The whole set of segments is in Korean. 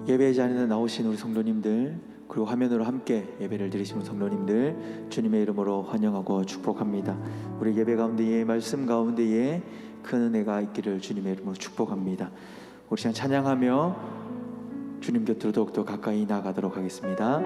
예배 자리에 나오신 우리 성도님들, 그리고 화면으로 함께 예배를 드리시는 성도님들 주님의 이름으로 환영하고 축복합니다. 우리 예배 가운데에, 말씀 가운데에 큰 은혜가 있기를 주님의 이름으로 축복합니다. 우리 시간 찬양하며 주님 곁으로 더욱더 가까이 나가도록 하겠습니다.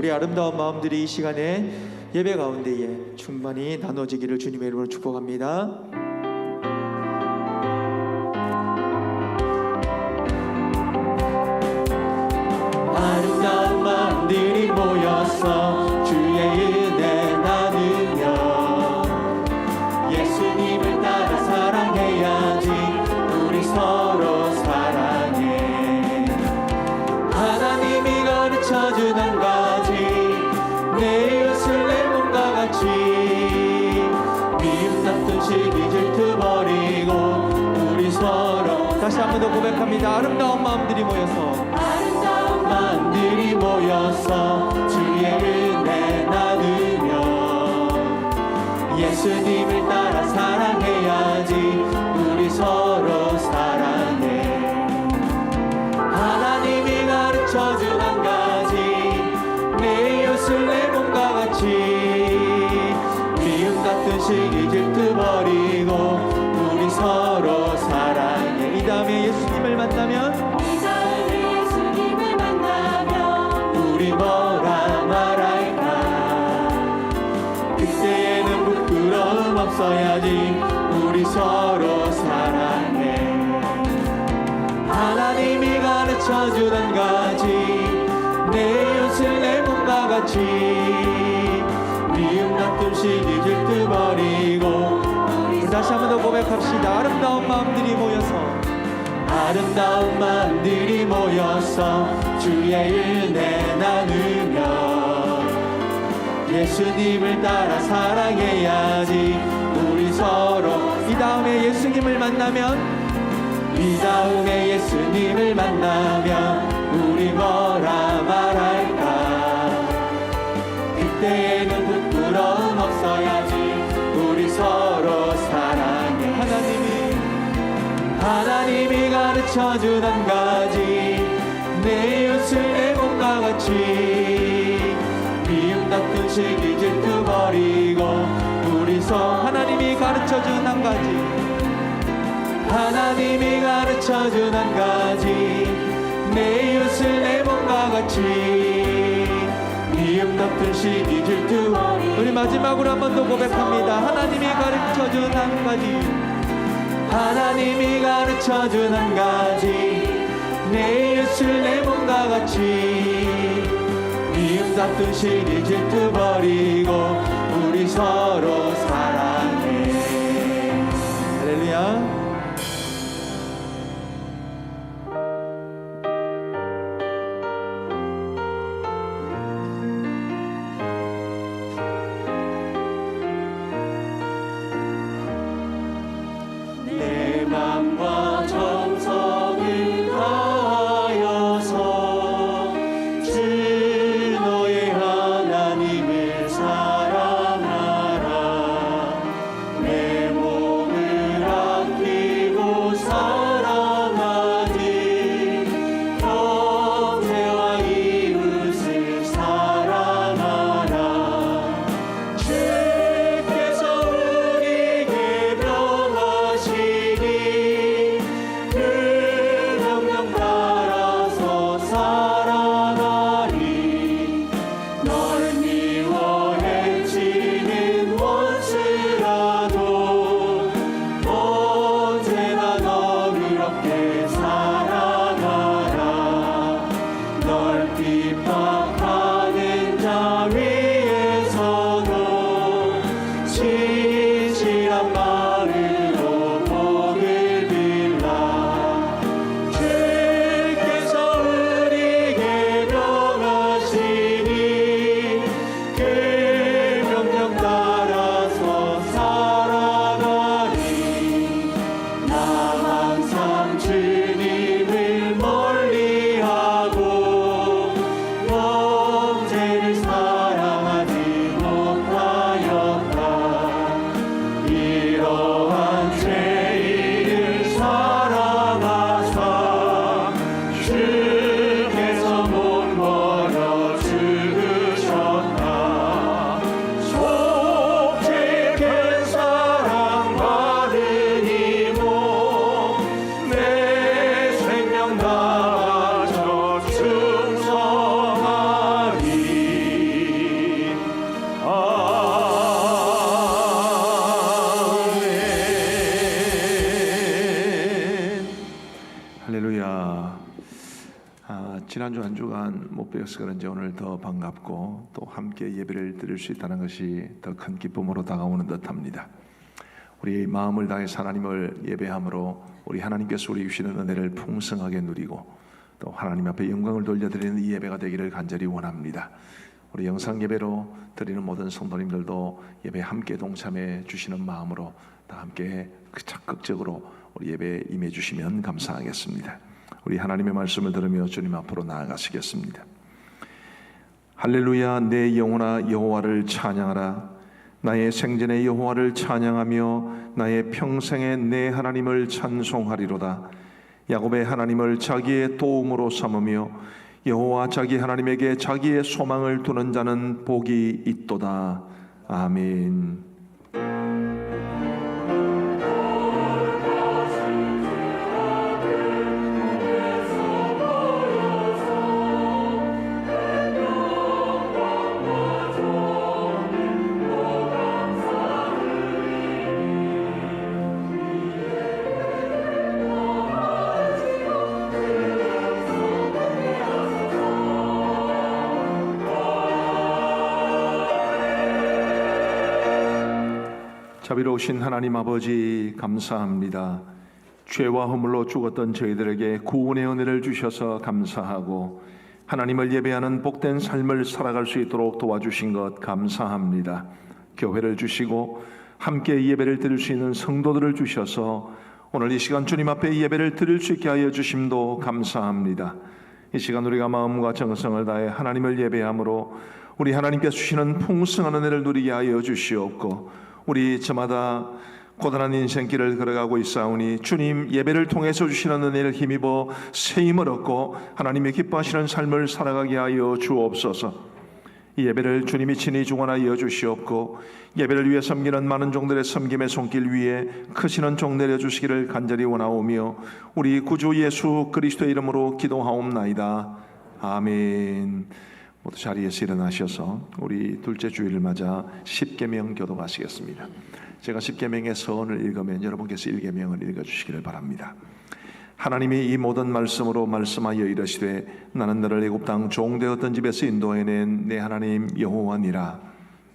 아름다운 마음들이 이 시간에 예배 가운데에 충만히 나눠지기를 주님의 이름으로 축복합니다. 아름다운 마음들이 모여서 주의 은혜 나누며 예수님을 따라 사랑해야지. 우리 서로 사랑해. 하나님이 가르쳐준 한 가지, 내 이웃을 내 몸과 같이 미움 다툼 시기 질투 버리고 우리 서로. 다시 한 번 더 고백합니다. 아름다운 마음들이 모여서 주의 은혜 나누며 우리 서로 사랑해. 하나님이 가르쳐준 한 가지, 내 이웃을 내 몸과 같이. 미움 같은 시기 질투 버리고 우리 서로 사랑해. 이 다음에 예수님을 만나면 우리 뭐라 말할까. 그때에는 부끄러움 없어야지. 우리 서로 사랑해. 하나님이 가르쳐준 한 가지, 내 이웃을 내 몸과 같이. 미움 같은 시기 질투 버리고. 다시 한 번 더 고백합시다. 아름다운 마음들이 모여서, 아름다운 마음들이 모여서 주의 은혜 나누며 예수님을 따라 사랑해야지. 우리 서로. 이 다음에 예수님을 만나면, 이 다음에 예수님을 만나면 우리 뭐라 말할까. 그때에는 부끄러움 없어야지. 우리 서로 사랑해. 하나님이 가르쳐준 한 가지, 내 이웃을 내 몸과 같이. 미움 같은 시기 질투 버리고 우리 하나님이 가르쳐준 한 가지, 하나님이 가르쳐준 한 가지, 내 이웃을 내 몸과 같이. 미움 같은 시기 질투. 우리 마지막으로 한 번 더 고백합니다. 하나님이 가르쳐준 한 가지, 하나님이 가르쳐준 한 가지, 내 이웃을 내 몸과 같이. 미움 같은 시기 질투 버리고 우리 서로 사랑해. 할렐루야. 내 맘과 정성을 다하여서 주 너의 하나님을 사랑하라. 내 몸을 아끼고 사랑하니 형제와 이웃을 사랑하라. 주께서 우리에게 명하시니 그 명령 따라서 살아가리. 널 미워 해치는 원수라도 언제나 너그럽게 살아가라. 널 핍박하는 자 위에서도 진실한 마음으로 복을 빌라. 주께서 우리에게 명하시니 그 명령 따라서 살아가리. 나 항상 주님을 멀리하고 형제를 사랑하지 못하였다. 이러한 죄인을 사랑하사 주께서 몸버려 죽으셨다. 속죄된 사랑받으니 내 생명 다하여 충성하리. 아멘. 할렐루야. 지난주 한 주간 못 뵈어서 그런지 오늘 더 반갑고 또 함께 예배를 드릴 수 있다는 것이 더 큰 기쁨으로 다가오는 듯합니다. 우리 마음을 다해서 하나님을 예배함으로 우리 하나님께서 우리 주시는 은혜를 풍성하게 누리고 또 하나님 앞에 영광을 돌려드리는 이 예배가 되기를 간절히 원합니다. 우리 영상 예배로 드리는 모든 성도님들도 예배에 함께 동참해 주시는 마음으로 다 함께 적극적으로 우리 예배에 임해 주시면 감사하겠습니다. 우리 하나님의 말씀을 들으며 주님 앞으로 나아가시겠습니다. 할렐루야. 내 영혼아 여호와를 찬양하라. 나의 생전의 여호와를 찬양하며 나의 평생의 내 하나님을 찬송하리로다. 야곱의 하나님을 자기의 도움으로 삼으며 여호와 자기 하나님에게 자기의 소망을 두는 자는 복이 있도다. 아멘. 자비로우신 하나님 아버지, 감사합니다. 죄와 허물로 죽었던 저희들에게 구원의 은혜를 주셔서 감사하고 하나님을 예배하는 복된 삶을 살아갈 수 있도록 도와주신 것 감사합니다. 교회를 주시고 함께 예배를 드릴 수 있는 성도들을 주셔서 오늘 이 시간 주님 앞에 예배를 드릴 수 있게 하여 주심도 감사합니다. 이 시간 우리가 마음과 정성을 다해 하나님을 예배함으로 우리 하나님께 주시는 풍성한 은혜를 누리게 하여 주시옵고, 우리 저마다 고단한 인생길을 걸어가고 있사오니 주님 예배를 통해서 주시는 은혜를 힘입어 세임을 얻고 하나님의 기뻐하시는 삶을 살아가게 하여 주옵소서. 이 예배를 주님이 친히 주관하여 주시옵고 예배를 위해 섬기는 많은 종들의 섬김의 손길 위에 크시는 종 내려주시기를 간절히 원하오며 우리 구주 예수 그리스도의 이름으로 기도하옵나이다. 아멘. 모두 자리에서 일어나셔서 우리 둘째 주일을 맞아 십계명 교도하시겠습니다. 제가 십계명의 서원을 읽으면 여러분께서 일계명을 읽어주시기를 바랍니다. 하나님이 이 모든 말씀으로 말씀하여 이르시되 나는 너를 애굽 땅 종되었던 집에서 인도해낸 내 하나님 여호와니라.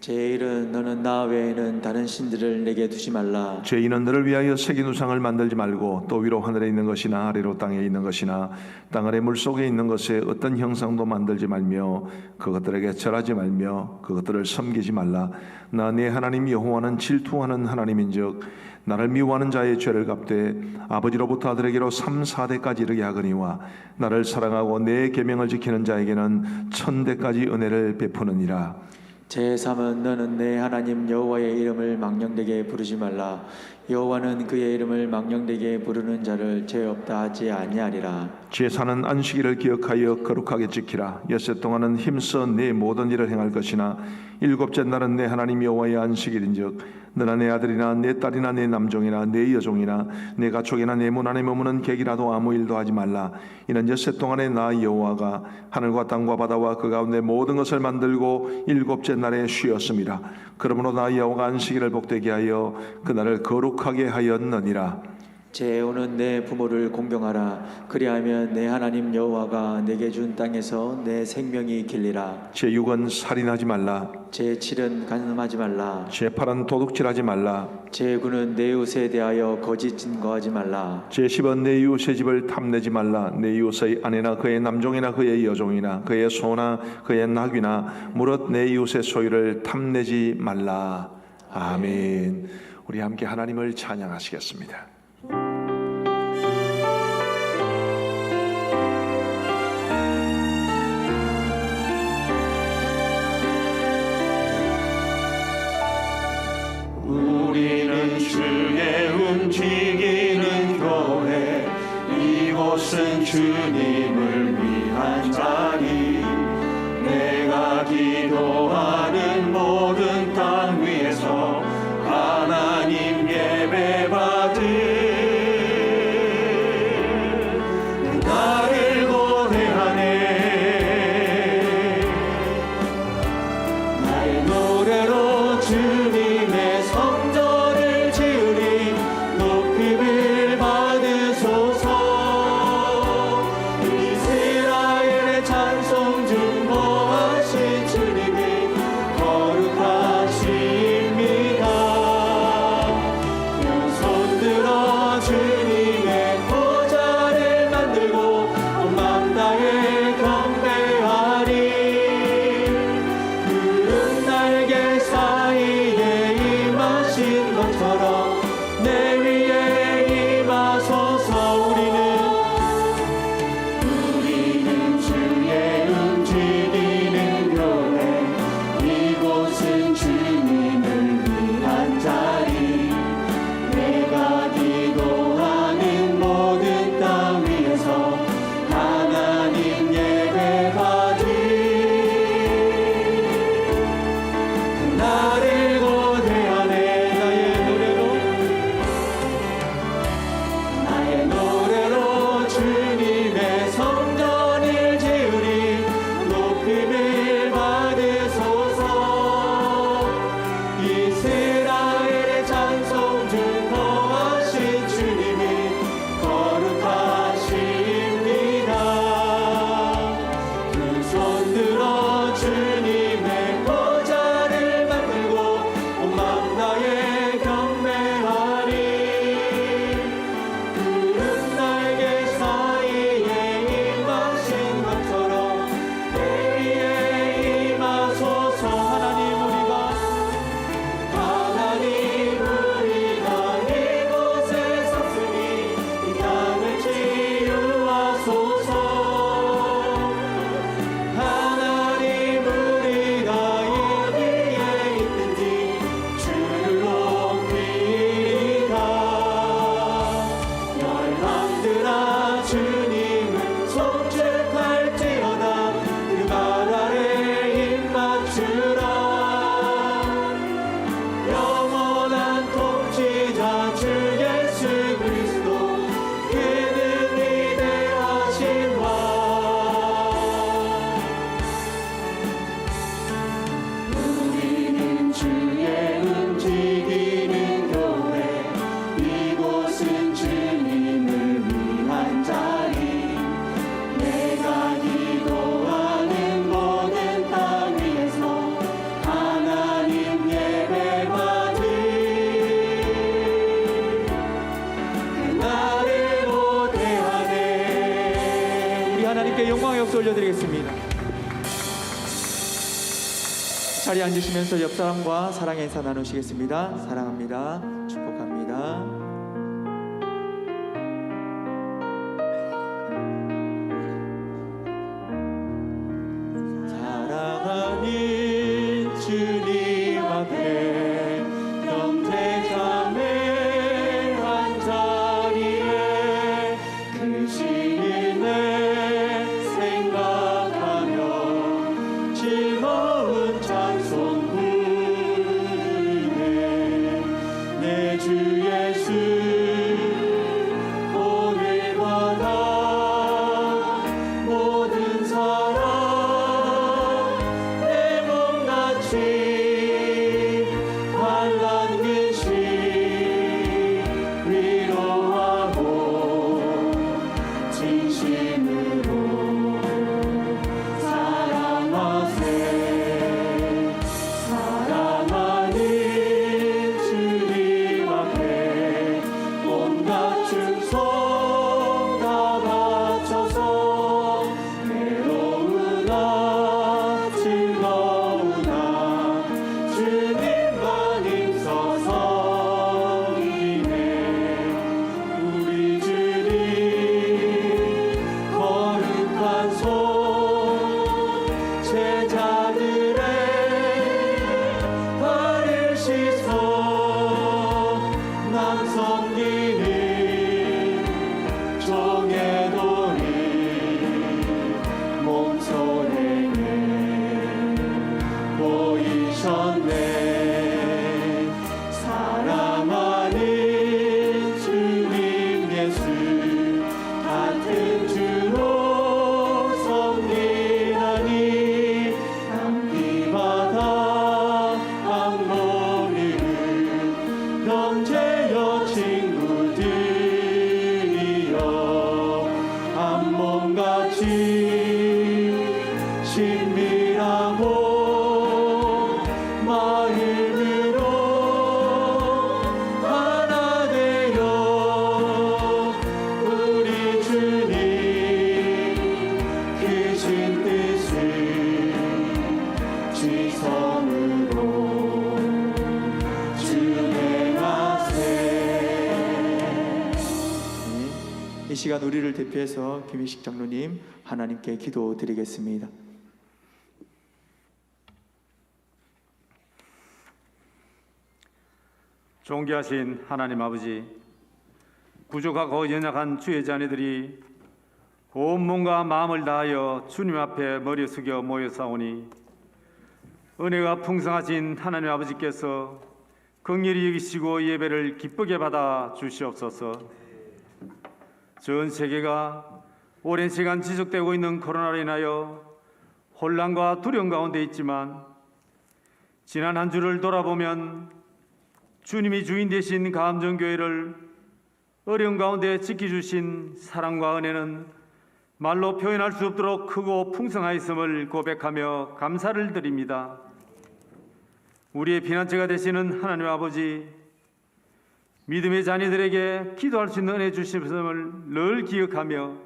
제1은 너는 나 외에는 다른 신들을 내게 두지 말라. 제2는 너를 위하여 새긴 우상을 만들지 말고 또 위로 하늘에 있는 것이나 아래로 땅에 있는 것이나 땅 아래 물속에 있는 것에 어떤 형상도 만들지 말며 그것들에게 절하지 말며 그것들을 섬기지 말라. 나 내 하나님 여호와는 질투하는 하나님인즉 나를 미워하는 자의 죄를 갚되 아버지로부터 아들에게로 3, 4대까지 이르게 하거니와 나를 사랑하고 내 계명을 지키는 자에게는 1000대까지 은혜를 베푸느니라. 제3은 너는 내 하나님 여호와의 이름을 망령되게 부르지 말라. 여호와는 그의 이름을 망령되게 부르는 자를 죄 없다 하지 아니하리라. 제4는 안식일을 기억하여 거룩하게 지키라. 엿새 동안은 힘써 내 모든 일을 행할 것이나 일곱째 날은 내 하나님 여호와의 안식일인즉 너나 내 아들이나 내 딸이나 내 남종이나 내 여종이나 내 가축이나 내 문 안에 머무는 객이라도 아무 일도 하지 말라. 이는 엿새 동안에 나 여호와가 하늘과 땅과 바다와 그 가운데 모든 것을 만들고 일곱째 날에 쉬었음이라. 그러므로 나 여호와가 안식일을 복되게 하여 그날을 거룩하게 하였느니라. 제5는 내 부모를 공경하라. 그리하면 내 하나님 여호와가 내게 준 땅에서 내 생명이 길리라. 제6은 살인하지 말라. 제7은 간음하지 말라. 제8은 도둑질하지 말라. 제9는 내 이웃에 대하여 거짓 증거하지 말라. 제10은 내 이웃의 집을 탐내지 말라. 내 이웃의 아내나 그의 남종이나 그의 여종이나 그의 소나 그의 낙이나 무릇 내 이웃의 소유를 탐내지 말라. 아멘. 우리 함께 하나님을 찬양하시겠습니다. 우리는 주의 움직이는 교회, 이곳은 주님을 위한 자리. 내가 기도하는 모든 땅 위에서 하나님 예배 받을 나를 고대하네. 나의 노래로 주님의 성전을 지으리. 높임을 받으소서. 이스라엘의 찬송 중보하신 주님이 거룩하십니다. 두 손 들어 주님의 보좌를 만들고 온 마음 다해 경배하리. 푸른 날개 사이에 임하신 것처럼 내 위에 임하소서. 우리는 주의 움직이는 교회, 이곳은 주님을 박수 올려드리겠습니다. 자리에 앉으시면서 옆 사람과 사랑의 인사 나누시겠습니다. 사랑합니다. 축복합니다. 사랑하는 주님 앞에 영제자매 한자리에 그 시인을 생각하며 즐거운 찬송 부르네. 내 주 예수 오늘 받아 모든 사랑 환난 근심 위로하고 진심으로 사랑하세. 사랑하는 주님 앞에 온갖 충성 다 바쳐서 외로우나 즐거우나 주님만 힘써서 이네. 우리 주님 거룩한 손 제자들의 발을 씻어 남 섬기는 종의 도리 몸소리에 보이셨네. 사랑하는 주님 예수 같은 주로 섬기나니 남기마다 악모르는 형제여 친구들이여 한 몸같이 친밀하고 마음으로 하나 되어 우리 주님 크신 뜻을 지성으로 준행하세. 이 시간 우리를 대표해서 김희식 장로님 하나님께 기도드리겠습니다. 존귀하신 하나님 아버지, 부족하고 연약한 주의 자녀들이 온 몸과 마음을 다하여 주님 앞에 머리 숙여 모여사오니 은혜가 풍성하신 하나님 아버지께서 긍휼히 여기시고 예배를 기쁘게 받아 주시옵소서. 전 세계가 오랜 시간 지속되고 있는 코로나로 인하여 혼란과 두려움 가운데 있지만 지난 한 주를 돌아보면 주님이 주인 되신 가암정교회를 어려운 가운데 지켜주신 사랑과 은혜는 말로 표현할 수 없도록 크고 풍성하였음을 고백하며 감사를 드립니다. 우리의 피난처가 되시는 하나님 아버지, 믿음의 자녀들에게 기도할 수 있는 은혜 주심을 늘 기억하며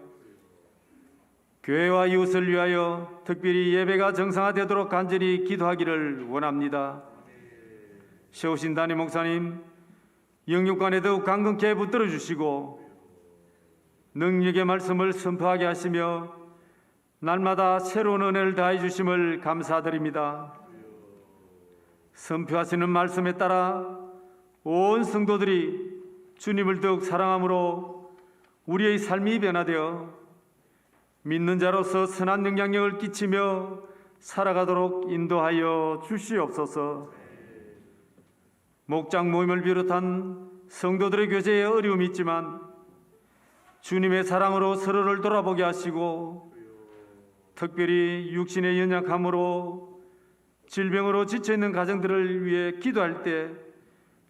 교회와 이웃을 위하여 특별히 예배가 정상화되도록 간절히 기도하기를 원합니다. 세우신 담임 목사님, 영육간에 더욱 강건케 붙들어 주시고 능력의 말씀을 선포하게 하시며 날마다 새로운 은혜를 다해 주심을 감사드립니다. 선포하시는 말씀에 따라 온 성도들이 주님을 더욱 사랑함으로 우리의 삶이 변화되어 믿는 자로서 선한 영향력을 끼치며 살아가도록 인도하여 주시옵소서. 목장 모임을 비롯한 성도들의 교제에 어려움이 있지만 주님의 사랑으로 서로를 돌아보게 하시고 특별히 육신의 연약함으로 질병으로 지쳐있는 가정들을 위해 기도할 때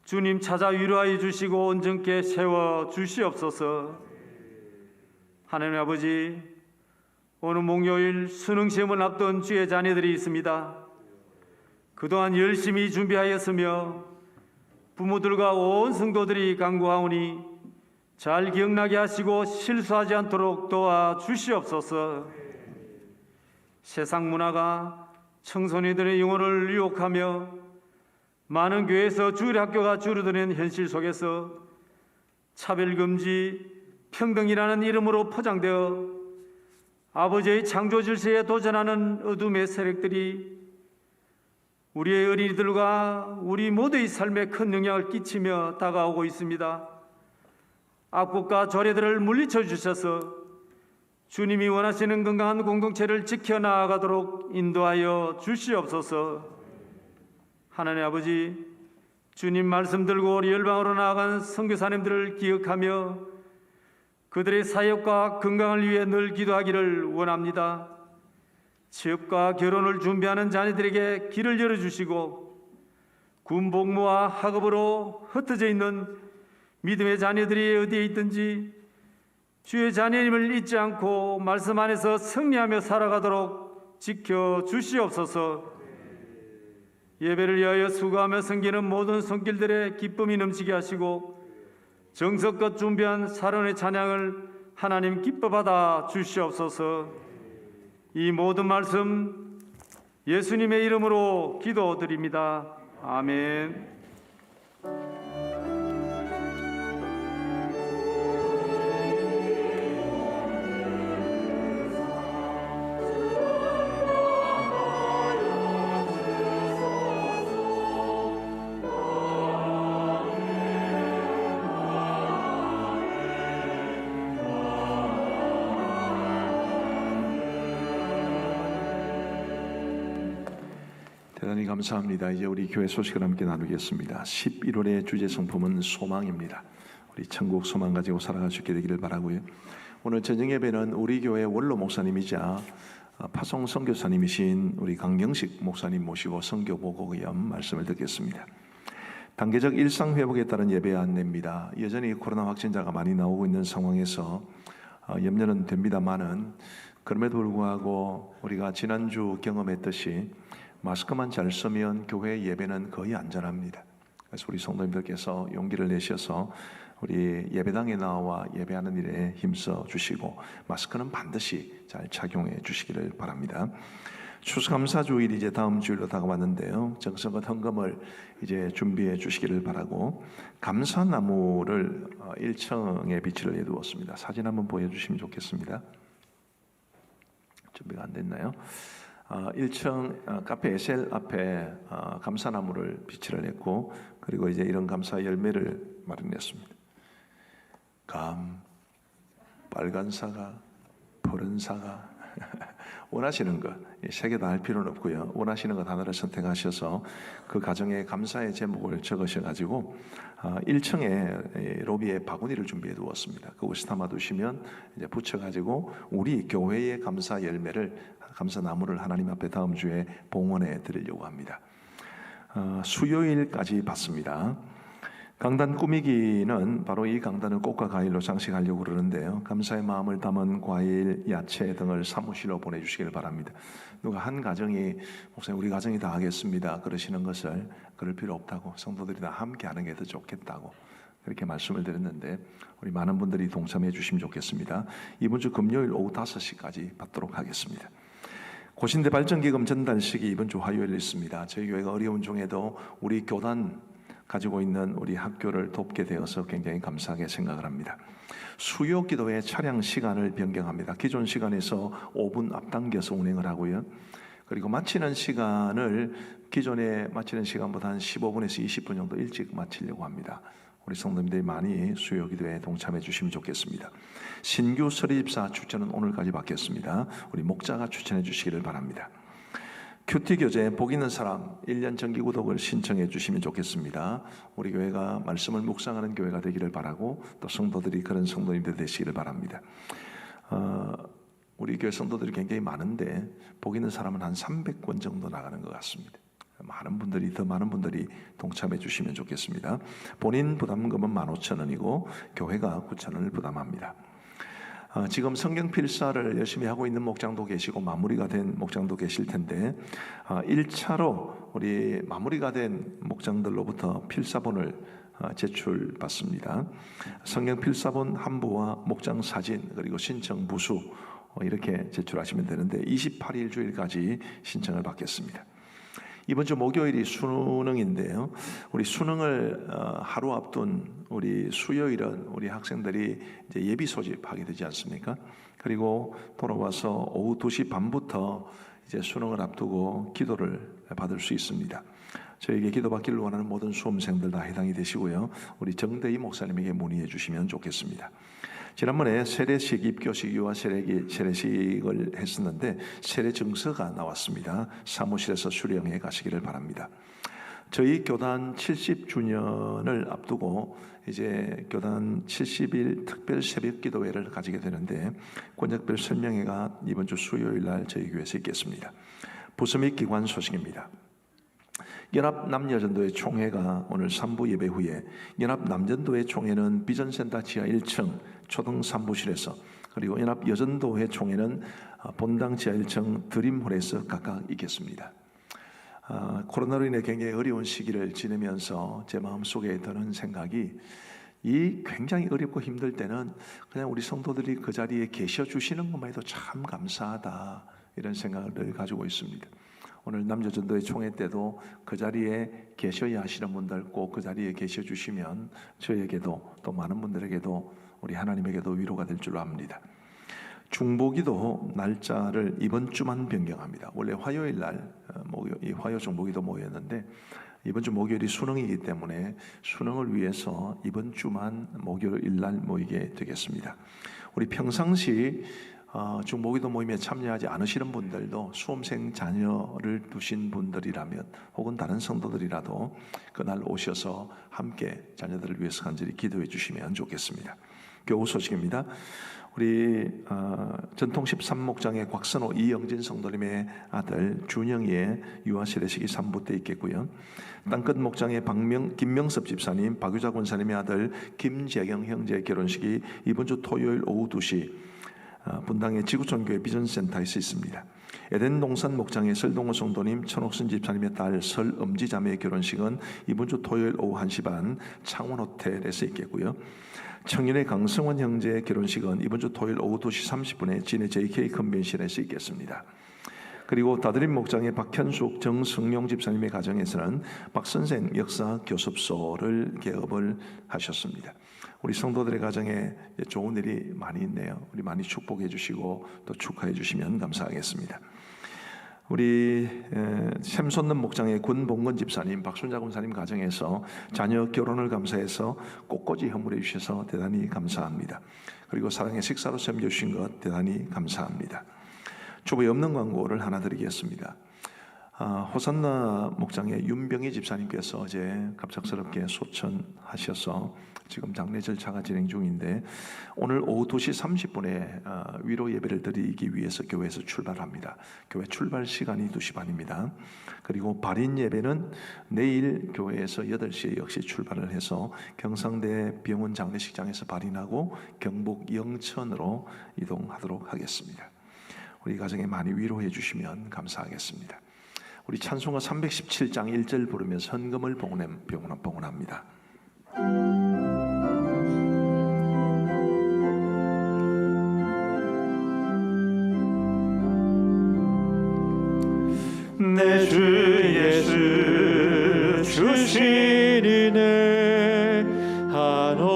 주님 찾아 위로하여 주시고 온전케 세워 주시옵소서. 하나님 아버지, 오늘 목요일 수능시험을 앞둔 주의 자녀들이 있습니다. 그동안 열심히 준비하였으며 부모들과 온 성도들이 간구하오니 잘 기억나게 하시고 실수하지 않도록 도와주시옵소서. 세상 문화가 청소년들의 영혼을 유혹하며 많은 교회에서 주일학교가 줄어드는 현실 속에서 차별금지, 평등이라는 이름으로 포장되어 아버지의 창조 질서에 도전하는 어둠의 세력들이 우리의 어린이들과 우리 모두의 삶에 큰 영향을 끼치며 다가오고 있습니다. 악법과 조례들을 물리쳐 주셔서 주님이 원하시는 건강한 공동체를 지켜나가도록 인도하여 주시옵소서. 하나님 아버지, 주님 말씀 들고 우리 열방으로 나아간 선교사님들을 기억하며 그들의 사역과 건강을 위해 늘 기도하기를 원합니다. 취업과 결혼을 준비하는 자녀들에게 길을 열어주시고 군복무와 학업으로 흩어져 있는 믿음의 자녀들이 어디에 있든지 주의 자녀님을 잊지 않고 말씀 안에서 승리하며 살아가도록 지켜주시옵소서. 예배를 위하여 수고하며 섬기는 모든 손길들의 기쁨이 넘치게 하시고 정성껏 준비한 사론의 찬양을 하나님 기뻐 받아 주시옵소서. 이 모든 말씀 예수님의 이름으로 기도드립니다. 아멘. 대단히 감사합니다. 이제 우리 교회 소식을 함께 나누겠습니다. 11월의 주제 성품은 소망입니다. 우리 천국 소망 가지고 살아갈 수 있게 되기를 바라고요. 오늘 저녁 예배는 우리 교회 원로 목사님이자 파송 선교사님이신 우리 강영식 목사님 모시고 선교 보고 위험 말씀을 듣겠습니다. 단계적 일상 회복에 따른 예배 안내입니다. 여전히 코로나 확진자가 많이 나오고 있는 상황에서 염려는 됩니다만은 그럼에도 불구하고 우리가 지난주 경험했듯이 마스크만 잘 쓰면 교회 예배는 거의 안전합니다. 그래서 우리 성도님들께서 용기를 내셔서 우리 예배당에 나와 예배하는 일에 힘써 주시고 마스크는 반드시 잘 착용해 주시기를 바랍니다. 추수감사주일이 이제 다음 주일로 다가왔는데요. 정성껏 헌금을 이제 준비해 주시기를 바라고 감사나무를 1층에 비치를 해두었습니다. 사진 한번 보여주시면 좋겠습니다. 준비가 안 됐나요? 1층 카페 에셀 앞에 감사나무를 비치를 했고 그리고 이제 이런 감사 열매를 마련했습니다. 감, 빨간 사과, 푸른 사과 원하시는 것 세 개 다 할 필요는 없고요. 원하시는 것 하나를 선택하셔서 그 가정의 감사의 제목을 적으셔가지고 1층에 로비에 바구니를 준비해 두었습니다. 그것을 담아두시면 이제 붙여가지고 우리 교회의 감사 열매를 감사나무를 하나님 앞에 다음 주에 봉헌해 드리려고 합니다. 수요일까지 받습니다. 강단 꾸미기는 바로 이 강단을 꽃과 과일로 장식하려고 그러는데요. 감사의 마음을 담은 과일, 야채 등을 사무실로 보내주시길 바랍니다. 누가 한 가정이 목사님 우리 가정이 다 하겠습니다 그러시는 것을 그럴 필요 없다고 성도들이 다 함께 하는 게 더 좋겠다고 그렇게 말씀을 드렸는데 우리 많은 분들이 동참해 주시면 좋겠습니다. 이번 주 금요일 오후 5시까지 받도록 하겠습니다. 고신대 발전기금 전달식이 이번 주 화요일에 있습니다. 저희 교회가 어려운 중에도 우리 교단 가지고 있는 우리 학교를 돕게 되어서 굉장히 감사하게 생각을 합니다. 수요 기도의 차량 시간을 변경합니다. 기존 시간에서 5분 앞당겨서 운행을 하고요. 그리고 마치는 시간을 기존에 마치는 시간보다 한 15분에서 20분 정도 일찍 마치려고 합니다. 우리 성도님들이 많이 수요 기도에 동참해 주시면 좋겠습니다. 신규 설립사 추천은 오늘까지 받겠습니다. 우리 목자가 추천해 주시기를 바랍니다. 큐티 교재 복 있는 사람 1년 정기 구독을 신청해 주시면 좋겠습니다. 우리 교회가 말씀을 묵상하는 교회가 되기를 바라고 또 성도들이 그런 성도님들 되시기를 바랍니다. 우리 교회 성도들이 굉장히 많은데 복 있는 사람은 한 300권 정도 나가는 것 같습니다. 더 많은 분들이 동참해 주시면 좋겠습니다. 본인 부담금은 15,000원이고 교회가 9,000원을 부담합니다. 지금 성경 필사를 열심히 하고 있는 목장도 계시고 마무리가 된 목장도 계실 텐데 1차로 우리 마무리가 된 목장들로부터 필사본을 제출받습니다. 성경 필사본 한 부와 목장 사진 그리고 신청 부수 이렇게 제출하시면 되는데 28일 주일까지 신청을 받겠습니다. 이번 주 목요일이 수능인데요. 우리 수능을 하루 앞둔 우리 수요일은 우리 학생들이 이제 예비 소집하게 되지 않습니까? 그리고 돌아와서 오후 2시 반부터 이제 수능을 앞두고 기도를 받을 수 있습니다. 저에게 기도받기를 원하는 모든 수험생들 다 해당이 되시고요. 우리 정대희 목사님에게 문의해 주시면 좋겠습니다. 지난번에 세례식, 입교식, 유아 세례식을 했었는데 세례 증서가 나왔습니다. 사무실에서 수령해 가시기를 바랍니다. 저희 교단 70주년을 앞두고 이제 교단 70일 특별 새벽 기도회를 가지게 되는데 권역별 설명회가 이번 주 수요일 날 저희 교회에서 있겠습니다. 부서 및 기관 소식입니다. 연합남여전도회 총회가 오늘 3부 예배 후에 연합남전도회 총회는 비전센터 지하 1층 초등 3부실에서 그리고 연합여전도회 총회는 본당 지하 1층 드림홀에서 각각 있겠습니다. 코로나로 인해 굉장히 어려운 시기를 지내면서 제 마음속에 드는 생각이 이 굉장히 어렵고 힘들 때는 그냥 우리 성도들이 그 자리에 계셔 주시는 것만 해도 참 감사하다 이런 생각을 가지고 있습니다. 오늘 남여전도회 총회 때도 그 자리에 계셔야 하시는 분들 꼭 그 자리에 계셔 주시면 저에게도 또 많은 분들에게도 우리 하나님에게도 위로가 될 줄로 압니다. 중보기도 날짜를 이번 주만 변경합니다. 원래 화요일 날 이 화요 중보기도 모였는데 이번 주 목요일이 수능이기 때문에 수능을 위해서 이번 주만 목요일 날 모이게 되겠습니다. 우리 평상시 중보기도 모임에 참여하지 않으시는 분들도 수험생 자녀를 두신 분들이라면 혹은 다른 성도들이라도 그날 오셔서 함께 자녀들을 위해서 간절히 기도해 주시면 좋겠습니다. 교우 소식입니다. 우리 전통 13목장의 곽선호 이영진 성도님의 아들 준영이의 유아세례식이 3부 때 있겠고요. 땅끝 목장의 김명섭 집사님, 박유자 권사님의 아들 김재경 형제의 결혼식이 이번 주 토요일 오후 2시 분당의 지구촌교회 비전센터에서 있습니다. 에덴 동산 목장의 설동호 성도님, 천옥순 집사님의 딸 설엄지 자매의 결혼식은 이번 주 토요일 오후 1시 반 창원호텔에서 있겠고요. 청년의 강성원 형제의 결혼식은 이번 주 토요일 오후 2시 30분에 진해 JK 컨벤션에서 있겠습니다. 그리고 다드림 목장의 박현숙 정승용 집사님의 가정에서는 박선생 역사 교습소를 개업을 하셨습니다. 우리 성도들의 가정에 좋은 일이 많이 있네요. 우리 많이 축복해 주시고 또 축하해 주시면 감사하겠습니다. 우리 샘솟는 목장의 권봉건 집사님, 박순자 권사님 가정에서 자녀 결혼을 감사해서 꽃꽂이 헌물해 주셔서 대단히 감사합니다. 그리고 사랑의 식사로 섬겨주신 것 대단히 감사합니다. 주부에 없는 광고를 하나 드리겠습니다. 호산나 목장의 윤병희 집사님께서 어제 갑작스럽게 소천하셔서 지금 장례 절차가 진행 중인데 오늘 오후 2시 30분에 위로 예배를 드리기 위해서 교회에서 출발합니다. 교회 출발 시간이 2시 반입니다. 그리고 발인 예배는 내일 교회에서 8시에 역시 출발을 해서 경상대 병원 장례식장에서 발인하고 경북 영천으로 이동하도록 하겠습니다. 우리 가정에 많이 위로해 주시면 감사하겠습니다. 우리 찬송가 317장 1절 부르면서 헌금을 봉헌합니다. 내 주 예수 주시리네 한없건만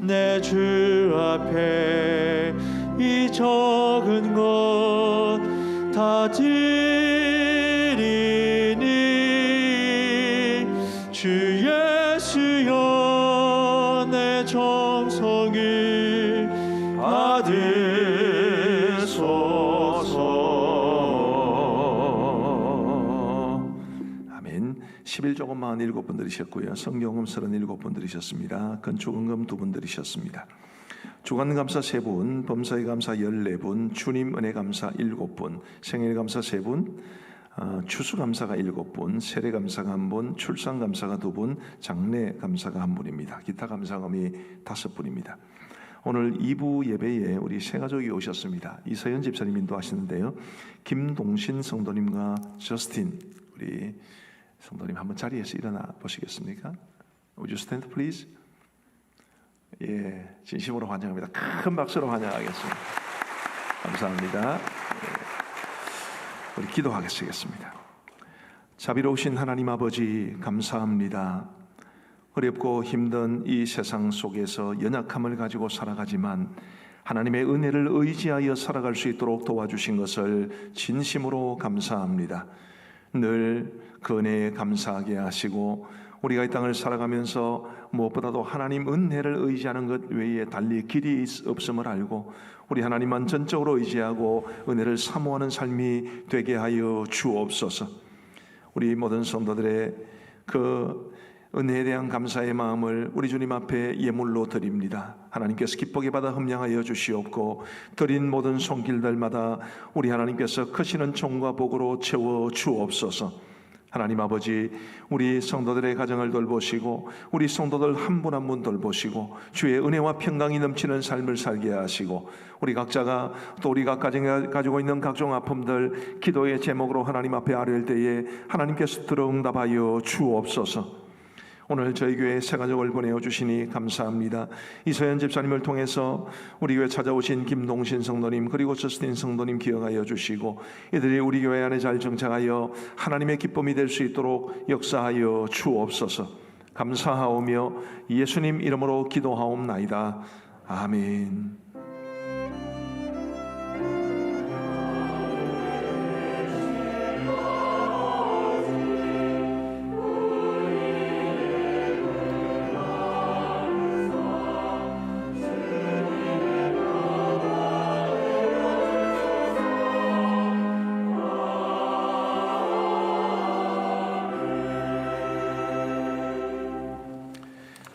내 주 앞에 이 적은 것 다 드리니 주 예수여 내 정성을 받으소서. 아멘. 11조금 47분 드리셨고요. 성경금 37분 드리셨습니다. 건축은금 2분 드리셨습니다. 주간감사 3분, 범사의 감사 14분, 주님 은혜 감사 7분, 생일 감사 3분, 추수감사가 7분, 세례감사가 1분, 출산감사가 2분, 장례감사가 1분입니다. 기타 감사금이 5분입니다. 오늘 2부 예배에 우리 세 가족이 오셨습니다. 이서연 집사님 인도하시는데요. 김동신 성도님과 저스틴 우리 성도님 한번 자리에서 일어나 보시겠습니까? Would you stand please? 예, 진심으로 환영합니다. 큰 박수로 환영하겠습니다. 감사합니다. 예, 우리 기도하겠습니다. 자비로우신 하나님 아버지 감사합니다. 어렵고 힘든 이 세상 속에서 연약함을 가지고 살아가지만 하나님의 은혜를 의지하여 살아갈 수 있도록 도와주신 것을 진심으로 감사합니다. 늘 그 은혜에 감사하게 하시고 우리가 이 땅을 살아가면서 무엇보다도 하나님 은혜를 의지하는 것 외에 달리 길이 없음을 알고 우리 하나님만 전적으로 의지하고 은혜를 사모하는 삶이 되게 하여 주옵소서. 우리 모든 성도들의 그 은혜에 대한 감사의 마음을 우리 주님 앞에 예물로 드립니다. 하나님께서 기쁘게 받아 흠량하여 주시옵고 드린 모든 손길들마다 우리 하나님께서 크시는 총과 복으로 채워 주옵소서. 하나님 아버지, 우리 성도들의 가정을 돌보시고 우리 성도들 한 분 한 분 돌보시고 주의 은혜와 평강이 넘치는 삶을 살게 하시고 우리 각자가 또 우리가 가지고 있는 각종 아픔들 기도의 제목으로 하나님 앞에 아뢰을 때에 하나님께서 들어응답하여 주옵소서. 오늘 저희 교회에 새 가족을 보내어 주시니 감사합니다. 이서연 집사님을 통해서 우리 교회 찾아오신 김동신 성도님 그리고 저스틴 성도님 기억하여 주시고 이들이 우리 교회 안에 잘 정착하여 하나님의 기쁨이 될 수 있도록 역사하여 주옵소서. 감사하오며 예수님 이름으로 기도하옵나이다. 아멘.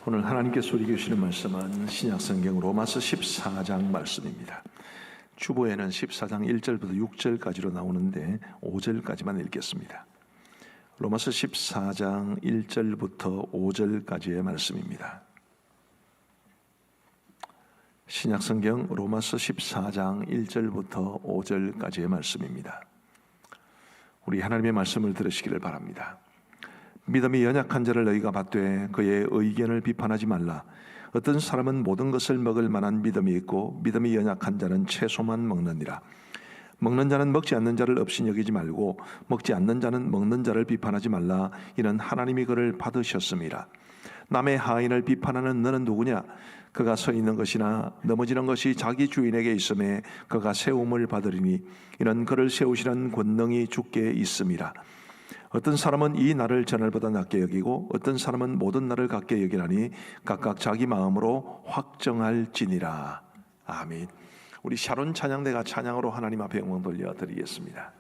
오늘 하나님께서 우리에게 주시는 말씀은 신약성경 로마서 14장 말씀입니다. 주보에는 14장 1절부터 6절까지로 나오는데 5절까지만 읽겠습니다. 로마서 14장 1절부터 5절까지의 말씀입니다. 신약성경 로마서 14장 1절부터 5절까지의 말씀입니다. 우리 하나님의 말씀을 들으시기를 바랍니다. 믿음이 연약한 자를 너희가 받되 그의 의견을 비판하지 말라. 어떤 사람은 모든 것을 먹을 만한 믿음이 있고 믿음이 연약한 자는 채소만 먹느니라. 먹는 자는 먹지 않는 자를 없이 여기지 말고 먹지 않는 자는 먹는 자를 비판하지 말라. 이는 하나님이 그를 받으셨음이라. 남의 하인을 비판하는 너는 누구냐? 그가 서 있는 것이나 넘어지는 것이 자기 주인에게 있음에 그가 세움을 받으리니 이는 그를 세우시는 권능이 주께 있음이라. 어떤 사람은 이 날을 전날보다 낮게 여기고 어떤 사람은 모든 날을 같게 여기라니 각각 자기 마음으로 확정할지니라. 아멘. 우리 샤론 찬양대가 찬양으로 하나님 앞에 영광 돌려드리겠습니다.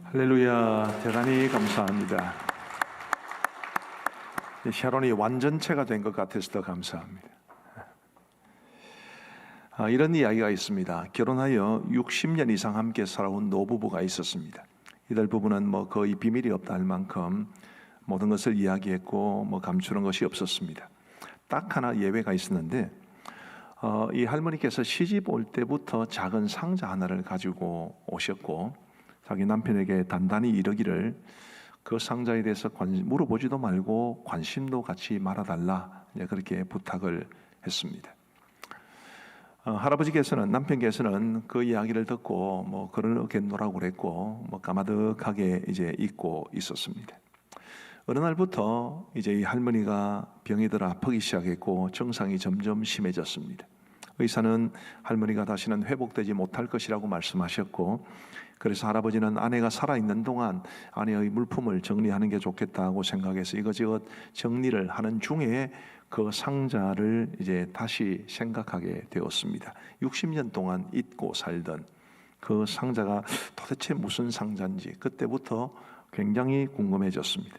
할렐루야, 대단히 감사합니다. 샤론이 완전체가 된 것 같아서 더 감사합니다. 이런 이야기가 있습니다. 결혼하여 60년 이상 함께 살아온 노부부가 있었습니다. 이들 부부는 거의 비밀이 없다 할 만큼 모든 것을 이야기했고 감추는 것이 없었습니다. 딱 하나 예외가 있었는데 이 할머니께서 시집 올 때부터 작은 상자 하나를 가지고 오셨고 자기 남편에게 단단히 이르기를 그 상자에 대해서 물어보지도 말고 관심도 갖지 말아달라, 그렇게 부탁을 했습니다. 할아버지께서는, 남편께서는 그 이야기를 듣고 그러겠노라고 그랬고 까마득하게 이제 잊고 있었습니다. 어느 날부터 이제 이 할머니가 병이 들어 아프기 시작했고 증상이 점점 심해졌습니다. 의사는 할머니가 다시는 회복되지 못할 것이라고 말씀하셨고, 그래서 할아버지는 아내가 살아있는 동안 아내의 물품을 정리하는 게 좋겠다고 생각해서 이것저것 정리를 하는 중에 그 상자를 이제 다시 생각하게 되었습니다. 60년 동안 잊고 살던 그 상자가 도대체 무슨 상자인지 그때부터 굉장히 궁금해졌습니다.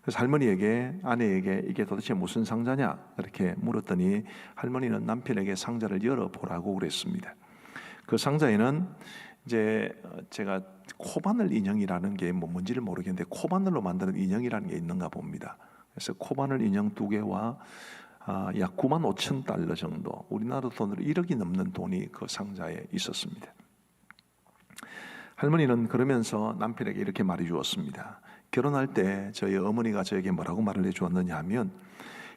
그래서 할머니에게, 아내에게 이게 도대체 무슨 상자냐 이렇게 물었더니 할머니는 남편에게 상자를 열어보라고 그랬습니다. 그 상자에는 이제 제가 코바늘 인형이라는 게 뭔지를 모르겠는데 코바늘로 만드는 인형이라는 게 있는가 봅니다. 그래서 코바늘 인형 2개와 약 95,000달러 정도, 우리나라 돈으로 1억이 넘는 돈이 그 상자에 있었습니다. 할머니는 그러면서 남편에게 이렇게 말해 주었습니다. 결혼할 때 저희 어머니가 저에게 뭐라고 말을 해주었느냐 하면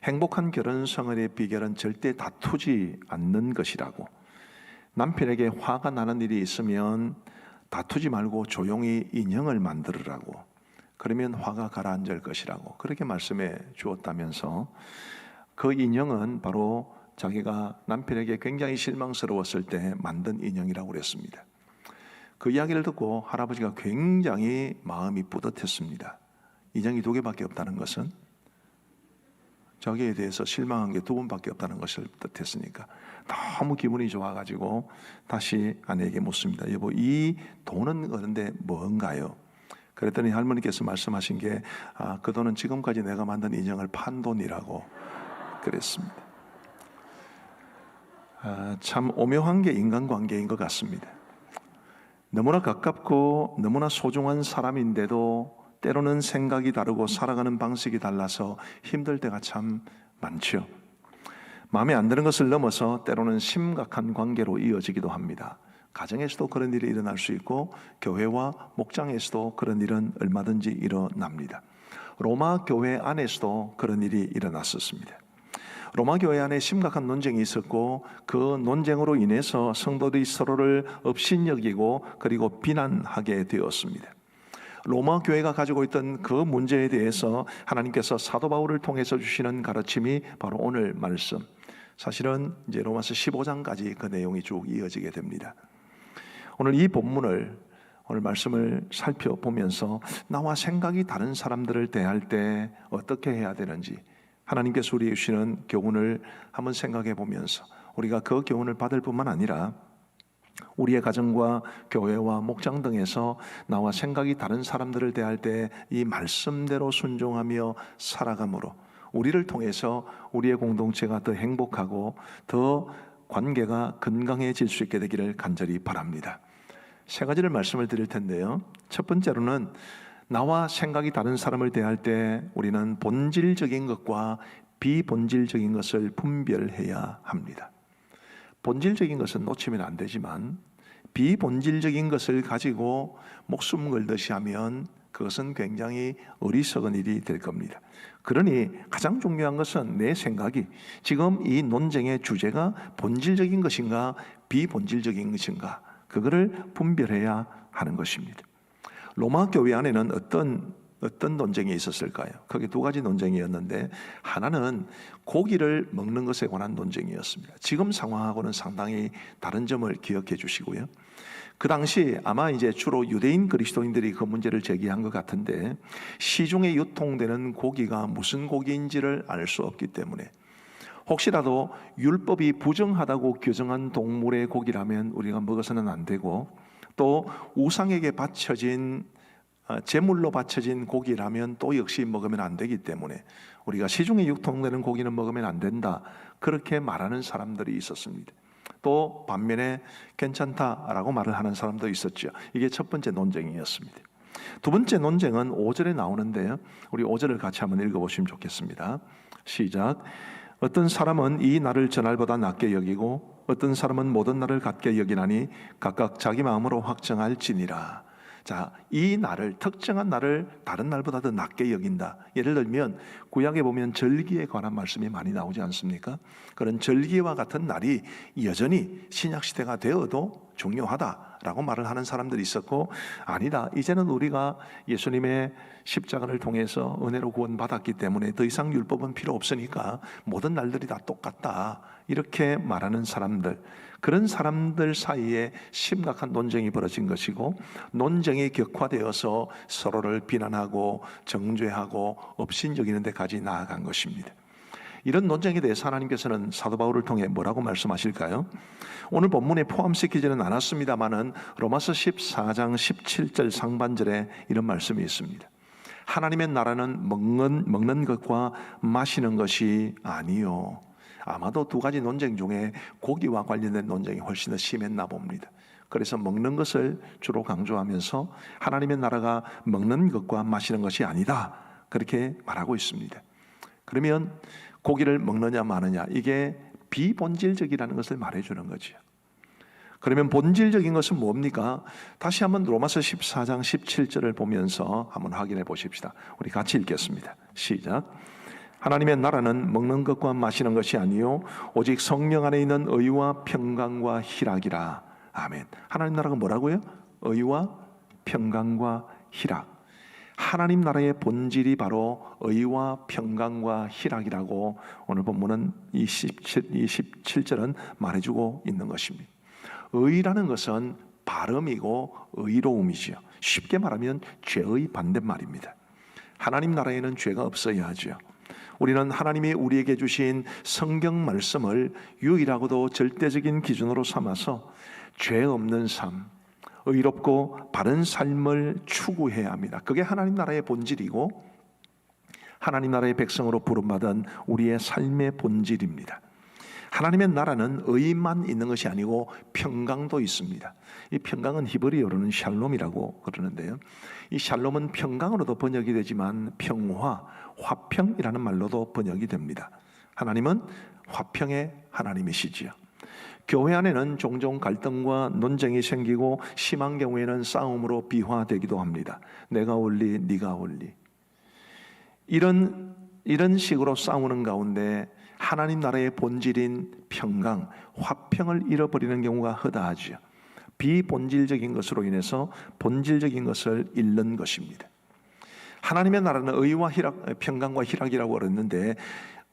행복한 결혼 생활의 비결은 절대 다투지 않는 것이라고, 남편에게 화가 나는 일이 있으면 다투지 말고 조용히 인형을 만들으라고, 그러면 화가 가라앉을 것이라고 그렇게 말씀해 주었다면서 그 인형은 바로 자기가 남편에게 굉장히 실망스러웠을 때 만든 인형이라고 그랬습니다. 그 이야기를 듣고 할아버지가 굉장히 마음이 뿌듯했습니다. 인형이 2개밖에 없다는 것은 자기에 대해서 실망한 게 2번밖에 없다는 것을 뜻했으니까 너무 기분이 좋아가지고 다시 아내에게 묻습니다. 여보, 이 돈은 그런데 뭔가요? 그랬더니 할머니께서 말씀하신 게 그 돈은 지금까지 내가 만든 인형을 판 돈이라고 그랬습니다. 참 오묘한 게 인간관계인 것 같습니다. 너무나 가깝고 너무나 소중한 사람인데도 때로는 생각이 다르고 살아가는 방식이 달라서 힘들 때가 참 많죠. 마음에 안 드는 것을 넘어서 때로는 심각한 관계로 이어지기도 합니다. 가정에서도 그런 일이 일어날 수 있고 교회와 목장에서도 그런 일은 얼마든지 일어납니다. 로마 교회 안에서도 그런 일이 일어났었습니다. 로마 교회 안에 심각한 논쟁이 있었고 그 논쟁으로 인해서 성도들이 서로를 업신여기고 그리고 비난하게 되었습니다. 로마 교회가 가지고 있던 그 문제에 대해서 하나님께서 사도 바울을 통해서 주시는 가르침이 바로 오늘 말씀, 사실은 이제 로마서 15장까지 그 내용이 쭉 이어지게 됩니다. 오늘 이 본문을, 오늘 말씀을 살펴보면서 나와 생각이 다른 사람들을 대할 때 어떻게 해야 되는지 하나님께서 우리에게 주시는 교훈을 한번 생각해 보면서 우리가 그 교훈을 받을 뿐만 아니라 우리의 가정과 교회와 목장 등에서 나와 생각이 다른 사람들을 대할 때 이 말씀대로 순종하며 살아감으로 우리를 통해서 우리의 공동체가 더 행복하고 더 관계가 건강해질 수 있게 되기를 간절히 바랍니다. 3가지를 말씀을 드릴 텐데요. 첫 번째로는 나와 생각이 다른 사람을 대할 때 우리는 본질적인 것과 비본질적인 것을 분별해야 합니다. 본질적인 것은 놓치면 안 되지만 비본질적인 것을 가지고 목숨 걸듯이 하면 그것은 굉장히 어리석은 일이 될 겁니다. 그러니 가장 중요한 것은 내 생각이 지금 이 논쟁의 주제가 본질적인 것인가 비본질적인 것인가, 그거를 분별해야 하는 것입니다. 로마 교회 안에는 어떤 논쟁이 있었을까요? 크게 2가지 논쟁이었는데, 하나는 고기를 먹는 것에 관한 논쟁이었습니다. 지금 상황하고는 상당히 다른 점을 기억해 주시고요. 그 당시 아마 이제 주로 유대인 그리스도인들이 그 문제를 제기한 것 같은데, 시중에 유통되는 고기가 무슨 고기인지를 알 수 없기 때문에 혹시라도 율법이 부정하다고 규정한 동물의 고기라면 우리가 먹어서는 안 되고, 또 우상에게 바쳐진 제물로 바쳐진 고기라면 또 역시 먹으면 안 되기 때문에 우리가 시중에 유통되는 고기는 먹으면 안 된다, 그렇게 말하는 사람들이 있었습니다. 또 반면에 괜찮다라고 말을 하는 사람도 있었죠. 이게 첫 번째 논쟁이었습니다. 두 번째 논쟁은 5절에 나오는데요, 우리 5절을 같이 한번 읽어보시면 좋겠습니다. 시작. 어떤 사람은 이 날을 전날보다 낮게 여기고 어떤 사람은 모든 날을 같게 여기나니 각각 자기 마음으로 확정할지니라. 자, 이 날을, 특정한 날을 다른 날보다 더 낮게 여긴다. 예를 들면 구약에 보면 절기에 관한 말씀이 많이 나오지 않습니까? 그런 절기와 같은 날이 여전히 신약시대가 되어도 중요하다라고 말을 하는 사람들이 있었고, 아니다, 이제는 우리가 예수님의 십자가를 통해서 은혜로 구원받았기 때문에 더 이상 율법은 필요 없으니까 모든 날들이 다 똑같다, 이렇게 말하는 사람들, 그런 사람들 사이에 심각한 논쟁이 벌어진 것이고, 논쟁이 격화되어서 서로를 비난하고 정죄하고 업신여기는 데까지 나아간 것입니다. 이런 논쟁에 대해서 하나님께서는 사도 바울을 통해 뭐라고 말씀하실까요? 오늘 본문에 포함시키지는 않았습니다마는 로마서 14장 17절 상반절에 이런 말씀이 있습니다. 하나님의 나라는 먹는 것과 마시는 것이 아니요. 아마도 두 가지 논쟁 중에 고기와 관련된 논쟁이 훨씬 더 심했나 봅니다. 그래서 먹는 것을 주로 강조하면서 하나님의 나라가 먹는 것과 마시는 것이 아니다, 그렇게 말하고 있습니다. 그러면 고기를 먹느냐 마느냐, 이게 비본질적이라는 것을 말해주는 거죠. 그러면 본질적인 것은 뭡니까? 다시 한번 로마서 14장 17절을 보면서 한번 확인해 보십시다. 우리 같이 읽겠습니다. 시작. 하나님의 나라는 먹는 것과 마시는 것이 아니요 오직 성령 안에 있는 의와 평강과 희락이라. 아멘. 하나님 나라가 뭐라고요? 의와 평강과 희락. 하나님 나라의 본질이 바로 의와 평강과 희락이라고 오늘 본문은 27절은 말해주고 있는 것입니다. 의라는 것은 발음이고 의로움이지요. 쉽게 말하면 죄의 반대말입니다. 하나님 나라에는 죄가 없어야 하죠. 우리는 하나님이 우리에게 주신 성경 말씀을 유일하고도 절대적인 기준으로 삼아서 죄 없는 삶, 의롭고 바른 삶을 추구해야 합니다. 그게 하나님 나라의 본질이고 하나님 나라의 백성으로 부름받은 우리의 삶의 본질입니다. 하나님의 나라는 의만 있는 것이 아니고 평강도 있습니다. 이 평강은 히브리어로는 샬롬이라고 그러는데요, 이 샬롬은 평강으로도 번역이 되지만 평화, 화평이라는 말로도 번역이 됩니다. 하나님은 화평의 하나님이시지요. 교회 안에는 종종 갈등과 논쟁이 생기고 심한 경우에는 싸움으로 비화되기도 합니다. 내가 옳리 네가 옳리, 이런 식으로 싸우는 가운데 하나님 나라의 본질인 평강, 화평을 잃어버리는 경우가 허다하지요. 비본질적인 것으로 인해서 본질적인 것을 잃는 것입니다. 하나님의 나라는 의와 희락, 평강과 희락이라고 그랬는데,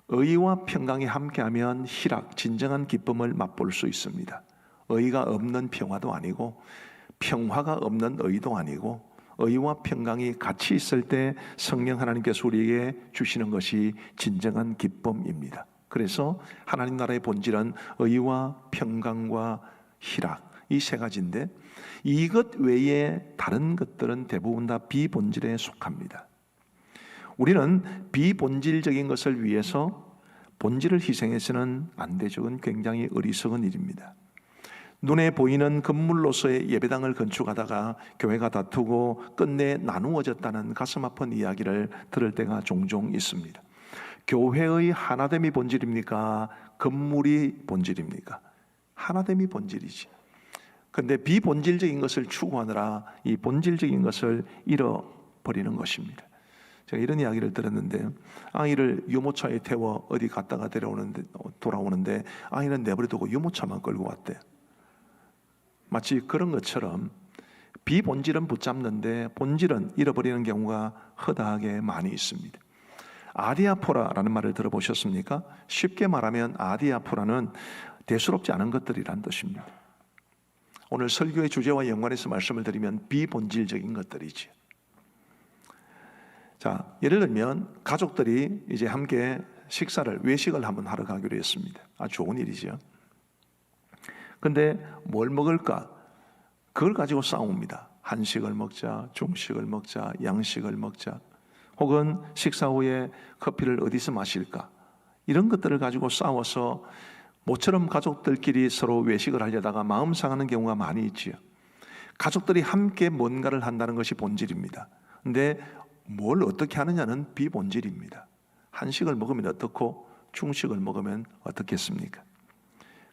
의와 평강이 함께하면 희락, 진정한 기쁨을 맛볼 수 있습니다. 의가 없는 평화도 아니고 평화가 없는 의도 아니고, 의와 평강이 같이 있을 때 성령 하나님께서 우리에게 주시는 것이 진정한 기쁨입니다. 그래서 하나님 나라의 본질은 의와 평강과 희락, 이 세 가지인데, 이것 외에 다른 것들은 대부분 다 비본질에 속합니다. 우리는 비본질적인 것을 위해서 본질을 희생해서는 안 되죠. 그건 굉장히 어리석은 일입니다. 눈에 보이는 건물로서의 예배당을 건축하다가 교회가 다투고 끝내 나누어졌다는 가슴 아픈 이야기를 들을 때가 종종 있습니다. 교회의 하나됨이 본질입니까? 건물이 본질입니까? 하나됨이 본질이지. 그런데 비본질적인 것을 추구하느라 이 본질적인 것을 잃어버리는 것입니다. 제가 이런 이야기를 들었는데, 아이를 유모차에 태워 어디 갔다가 돌아오는데 아이는 내버려두고 유모차만 끌고 왔대. 마치 그런 것처럼 비본질은 붙잡는데 본질은 잃어버리는 경우가 허다하게 많이 있습니다. 아디아포라라는 말을 들어보셨습니까? 쉽게 말하면 아디아포라는 대수롭지 않은 것들이란 뜻입니다. 오늘 설교의 주제와 연관해서 말씀을 드리면 비본질적인 것들이지. 자, 예를 들면 가족들이 이제 함께 외식을 한번 하러 가기로 했습니다. 아주 좋은 일이죠. 근데 뭘 먹을까? 그걸 가지고 싸웁니다. 한식을 먹자, 중식을 먹자, 양식을 먹자, 혹은 식사 후에 커피를 어디서 마실까, 이런 것들을 가지고 싸워서 모처럼 가족들끼리 서로 외식을 하려다가 마음 상하는 경우가 많이 있지요. 가족들이 함께 뭔가를 한다는 것이 본질입니다. 근데 뭘 어떻게 하느냐는 비본질입니다. 한식을 먹으면 어떻고 중식을 먹으면 어떻겠습니까?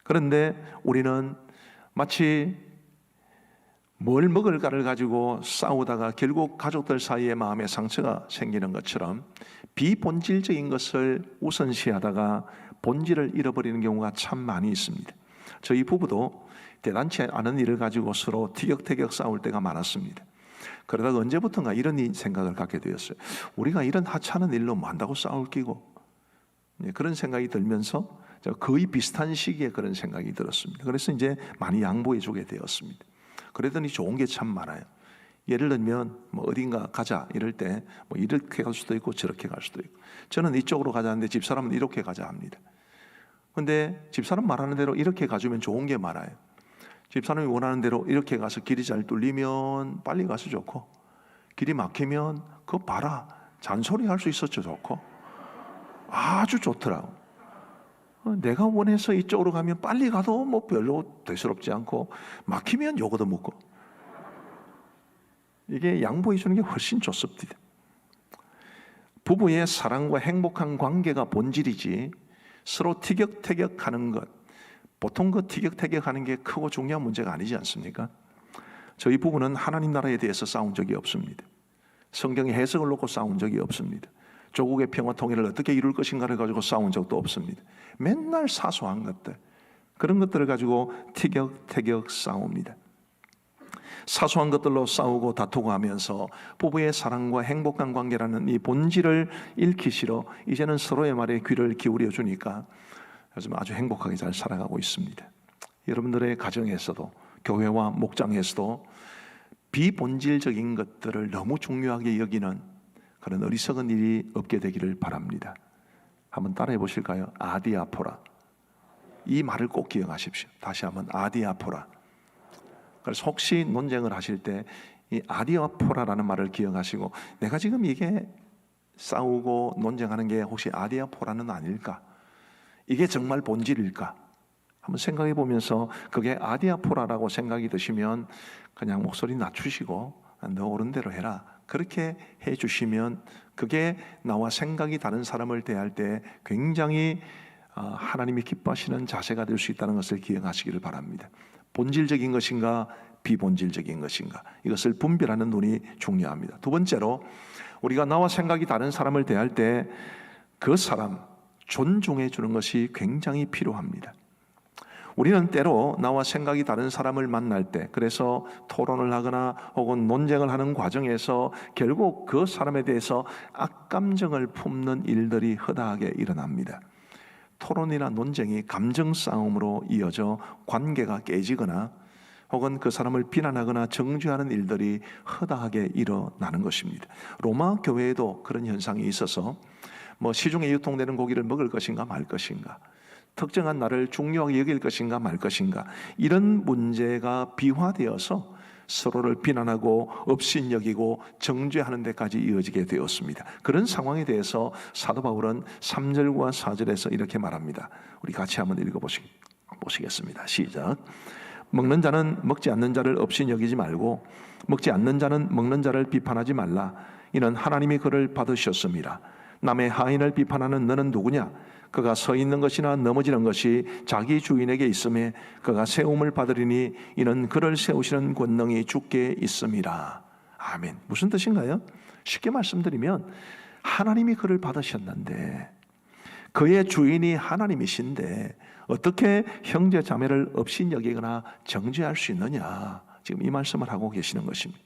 그런데 우리는 마치 뭘 먹을까를 가지고 싸우다가 결국 가족들 사이에 마음의 상처가 생기는 것처럼 비본질적인 것을 우선시하다가 본질을 잃어버리는 경우가 참 많이 있습니다. 저희 부부도 대단치 않은 일을 가지고 서로 티격태격 싸울 때가 많았습니다. 그러다가 언제부턴가 이런 생각을 갖게 되었어요. 우리가 이런 하찮은 일로 뭐 한다고 싸울 끼고, 그런 생각이 들면서 거의 비슷한 시기에 그런 생각이 들었습니다. 그래서 이제 많이 양보해 주게 되었습니다. 그랬더니 좋은 게 참 많아요. 예를 들면 뭐 어딘가 가자 이럴 때 뭐 이렇게 갈 수도 있고 저렇게 갈 수도 있고, 저는 이쪽으로 가자는데 집사람은 이렇게 가자 합니다. 근데 집사람 말하는 대로 이렇게 가주면 좋은 게 많아요. 집사람이 원하는 대로 이렇게 가서 길이 잘 뚫리면 빨리 가서 좋고, 길이 막히면 그거 봐라 잔소리 할 수 있었죠 좋고, 아주 좋더라고. 내가 원해서 이쪽으로 가면 빨리 가도 뭐 별로 대수롭지 않고, 막히면 요거도 묻고, 이게 양보해 주는 게 훨씬 좋습니다. 부부의 사랑과 행복한 관계가 본질이지, 서로 티격태격하는 것, 보통 그 티격태격하는 게 크고 중요한 문제가 아니지 않습니까? 저희 부부는 하나님 나라에 대해서 싸운 적이 없습니다. 성경의 해석을 놓고 싸운 적이 없습니다. 조국의 평화 통일을 어떻게 이룰 것인가를 가지고 싸운 적도 없습니다. 맨날 사소한 것들, 그런 것들을 가지고 티격태격 싸웁니다. 사소한 것들로 싸우고 다투고 하면서 부부의 사랑과 행복한 관계라는 이 본질을 잃기 싫어 이제는 서로의 말에 귀를 기울여 주니까 요즘 아주 행복하게 잘 살아가고 있습니다. 여러분들의 가정에서도, 교회와 목장에서도 비본질적인 것들을 너무 중요하게 여기는 그런 어리석은 일이 없게 되기를 바랍니다. 한번 따라해 보실까요? 아디아포라. 이 말을 꼭 기억하십시오. 다시 한번 아디아포라. 그래서 혹시 논쟁을 하실 때 이 아디아포라라는 말을 기억하시고, 내가 지금 이게 싸우고 논쟁하는 게 혹시 아디아포라는 아닐까? 이게 정말 본질일까? 한번 생각해 보면서 그게 아디아포라라고 생각이 드시면 그냥 목소리 낮추시고 너 옳은 대로 해라, 그렇게 해 주시면 그게 나와 생각이 다른 사람을 대할 때 굉장히 하나님이 기뻐하시는 자세가 될 수 있다는 것을 기억하시기를 바랍니다. 본질적인 것인가 비본질적인 것인가, 이것을 분별하는 눈이 중요합니다. 두 번째로, 우리가 나와 생각이 다른 사람을 대할 때 그 사람 존중해 주는 것이 굉장히 필요합니다. 우리는 때로 나와 생각이 다른 사람을 만날 때, 그래서 토론을 하거나 혹은 논쟁을 하는 과정에서 결국 그 사람에 대해서 악감정을 품는 일들이 허다하게 일어납니다. 토론이나 논쟁이 감정 싸움으로 이어져 관계가 깨지거나 혹은 그 사람을 비난하거나 정죄하는 일들이 허다하게 일어나는 것입니다. 로마 교회에도 그런 현상이 있어서 뭐 시중에 유통되는 고기를 먹을 것인가 말 것인가, 특정한 날을 중요하게 여길 것인가 말 것인가, 이런 문제가 비화되어서 서로를 비난하고 업신여기고 정죄하는 데까지 이어지게 되었습니다. 그런 상황에 대해서 사도 바울은 3절과 4절에서 이렇게 말합니다. 우리 같이 한번 읽어보시겠습니다. 시작. 먹는 자는 먹지 않는 자를 업신여기지 말고 먹지 않는 자는 먹는 자를 비판하지 말라. 이는 하나님이 그를 받으셨습니다. 남의 하인을 비판하는 너는 누구냐? 그가 서 있는 것이나 넘어지는 것이 자기 주인에게 있음에 그가 세움을 받으리니 이는 그를 세우시는 권능이 주께 있음이라. 아멘. 무슨 뜻인가요? 쉽게 말씀드리면 하나님이 그를 받으셨는데, 그의 주인이 하나님이신데 어떻게 형제 자매를 업신여기거나 정죄할 수 있느냐, 지금 이 말씀을 하고 계시는 것입니다.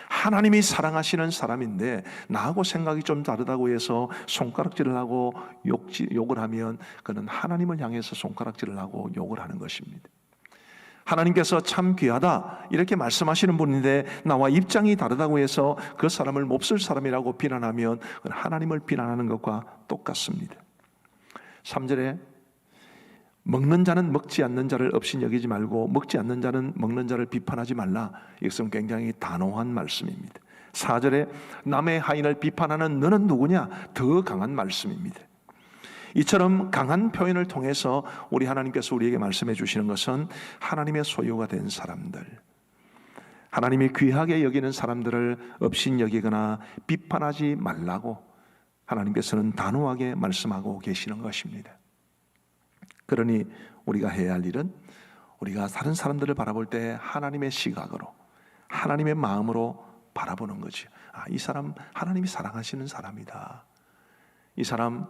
하나님이 사랑하시는 사람인데 나하고 생각이 좀 다르다고 해서 손가락질을 하고 욕을 하면 그는 하나님을 향해서 손가락질을 하고 욕을 하는 것입니다. 하나님께서 참 귀하다 이렇게 말씀하시는 분인데 나와 입장이 다르다고 해서 그 사람을 몹쓸 사람이라고 비난하면 그건 하나님을 비난하는 것과 똑같습니다. 3절에 먹는 자는 먹지 않는 자를 없이 여기지 말고 먹지 않는 자는 먹는 자를 비판하지 말라. 이것은 굉장히 단호한 말씀입니다. 4절에 남의 하인을 비판하는 너는 누구냐? 더 강한 말씀입니다. 이처럼 강한 표현을 통해서 우리 하나님께서 우리에게 말씀해 주시는 것은 하나님의 소유가 된 사람들, 하나님이 귀하게 여기는 사람들을 업신여기거나 비판하지 말라고 하나님께서는 단호하게 말씀하고 계시는 것입니다. 그러니 우리가 해야 할 일은 우리가 다른 사람들을 바라볼 때 하나님의 시각으로, 하나님의 마음으로 바라보는 거지. 이 사람 하나님이 사랑하시는 사람이다. 이 사람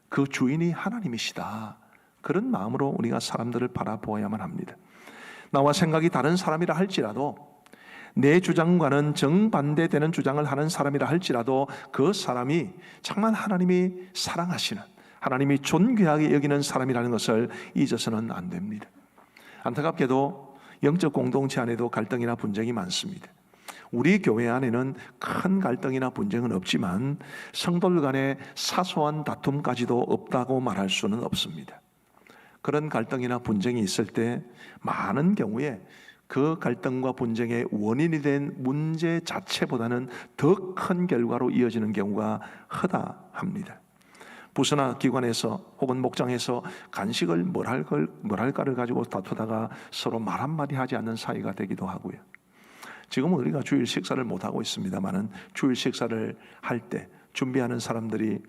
그 주인이 하나님이시다. 그런 마음으로 우리가 사람들을 바라보아야만 합니다. 나와 생각이 다른 사람이라 할지라도, 내 주장과는 정반대되는 주장을 하는 사람이라 할지라도 그 사람이 정말 하나님이 사랑하시는, 하나님이 존귀하게 여기는 사람이라는 것을 잊어서는 안 됩니다. 안타깝게도 영적 공동체 안에도 갈등이나 분쟁이 많습니다. 우리 교회 안에는 큰 갈등이나 분쟁은 없지만 성도들 간의 사소한 다툼까지도 없다고 말할 수는 없습니다. 그런 갈등이나 분쟁이 있을 때 많은 경우에 그 갈등과 분쟁의 원인이 된 문제 자체보다는 더 큰 결과로 이어지는 경우가 허다합니다. 부서나 기관에서 혹은 목장에서 간식을 뭘 할까를 가지고 다투다가 서로 말 한마디 하지 않는 사이가 되기도 하고요. 지금은 우리가 주일 식사를 못하고 있습니다만은 주일 식사를 할 때 준비하는 사람들이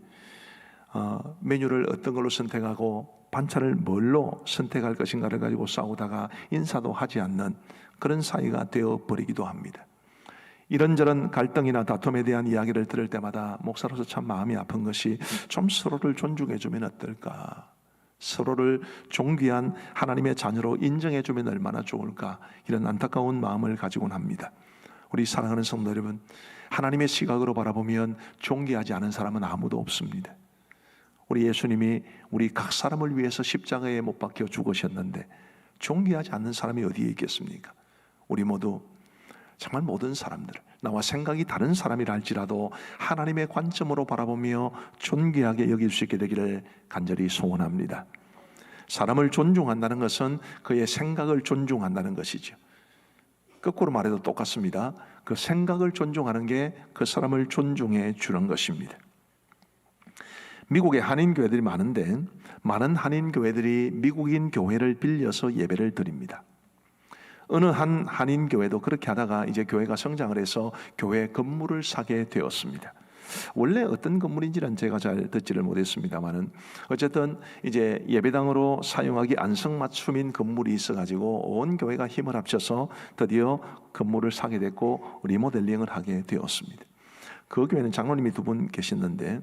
메뉴를 어떤 걸로 선택하고 반찬을 뭘로 선택할 것인가를 가지고 싸우다가 인사도 하지 않는 그런 사이가 되어버리기도 합니다. 이런저런 갈등이나 다툼에 대한 이야기를 들을 때마다 목사로서 참 마음이 아픈 것이 좀 서로를 존중해주면 어떨까, 서로를 존귀한 하나님의 자녀로 인정해주면 얼마나 좋을까, 이런 안타까운 마음을 가지곤 합니다. 우리 사랑하는 성도 여러분, 하나님의 시각으로 바라보면 존귀하지 않은 사람은 아무도 없습니다. 우리 예수님이 우리 각 사람을 위해서 십자가에 못 박혀 죽으셨는데 존귀하지 않는 사람이 어디에 있겠습니까? 우리 모두 정말 모든 사람들, 나와 생각이 다른 사람이라 할지라도 하나님의 관점으로 바라보며 존귀하게 여길 수 있게 되기를 간절히 소원합니다. 사람을 존중한다는 것은 그의 생각을 존중한다는 것이죠. 거꾸로 말해도 똑같습니다. 그 생각을 존중하는 게 그 사람을 존중해 주는 것입니다. 미국에 한인교회들이 많은데 많은 한인교회들이 미국인 교회를 빌려서 예배를 드립니다. 어느 한 한인교회도 그렇게 하다가 이제 교회가 성장을 해서 교회 건물을 사게 되었습니다. 원래 어떤 건물인지는 제가 잘 듣지를 못했습니다만은 어쨌든 이제 예배당으로 사용하기 안성맞춤인 건물이 있어가지고 온 교회가 힘을 합쳐서 드디어 건물을 사게 됐고 리모델링을 하게 되었습니다. 그 교회는 장로님이 2분 계셨는데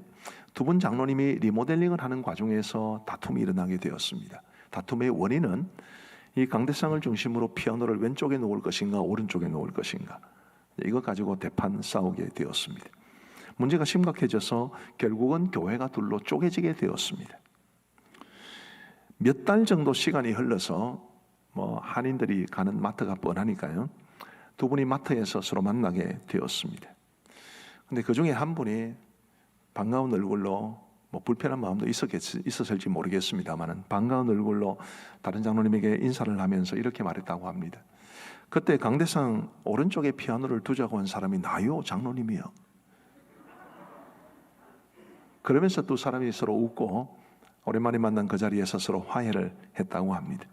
2분 장로님이 리모델링을 하는 과정에서 다툼이 일어나게 되었습니다. 다툼의 원인은 이 강대상을 중심으로 피아노를 왼쪽에 놓을 것인가 오른쪽에 놓을 것인가, 이거 가지고 대판 싸우게 되었습니다. 문제가 심각해져서 결국은 교회가 둘로 쪼개지게 되었습니다. 몇 달 정도 시간이 흘러서 한인들이 가는 마트가 뻔하니까요, 2분이 마트에서 서로 만나게 되었습니다. 근데 그 중에 한 분이 반가운 얼굴로 불편한 마음도 있었을지 모르겠습니다만 반가운 얼굴로 다른 장로님에게 인사를 하면서 이렇게 말했다고 합니다. 그때 강대상 오른쪽에 피아노를 두자고 한 사람이 나요, 장로님이요. 그러면서 두 사람이 서로 웃고 오랜만에 만난 그 자리에서 서로 화해를 했다고 합니다.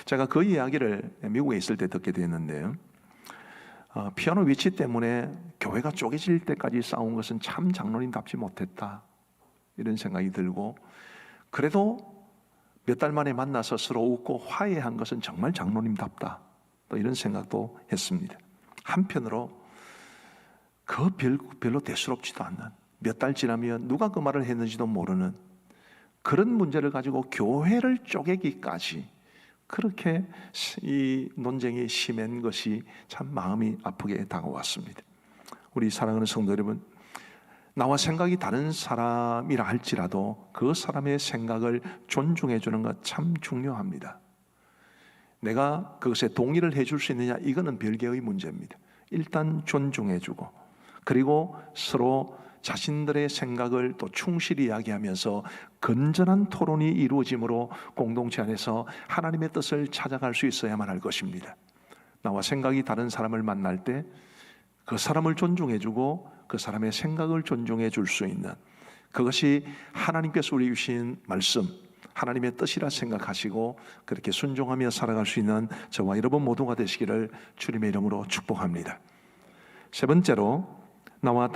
제가 그 이야기를 미국에 있을 때 듣게 됐는데요, 피아노 위치 때문에 교회가 쪼개질 때까지 싸운 것은 참 장로님답지 못했다, 이런 생각이 들고, 그래도 몇 달 만에 만나서 서로 웃고 화해한 것은 정말 장로님답다, 또 이런 생각도 했습니다. 한편으로 그 별로 대수롭지도 않는, 몇 달 지나면 누가 그 말을 했는지도 모르는 그런 문제를 가지고 교회를 쪼개기까지 그렇게 이 논쟁이 심한 것이 참 마음이 아프게 다가왔습니다. 우리 사랑하는 성도 여러분, 나와 생각이 다른 사람이라 할지라도 그 사람의 생각을 존중해 주는 것 참 중요합니다. 내가 그것에 동의를 해줄 수 있느냐, 이거는 별개의 문제입니다. 일단 존중해 주고, 그리고 서로 자신들의 생각을 또 충실히 이야기하면서 건전한 토론이 이루어짐으로 공동체 안에서 하나님의 뜻을 찾아갈 수 있어야만 할 것입니다. 나와 생각이 다른 사람을 만날 때 그 사람을 존중해주고 그 사람의 생각을 존중해 줄 수 있는, 그것이 하나님께서 우리 주신 말씀, 하나님의 뜻이라 생각하시고 그렇게 순종하며 살아갈 수 있는 저와 여러분 모두가 되시기를 주님의 이름으로 축복합니다. 세 번째로, 나와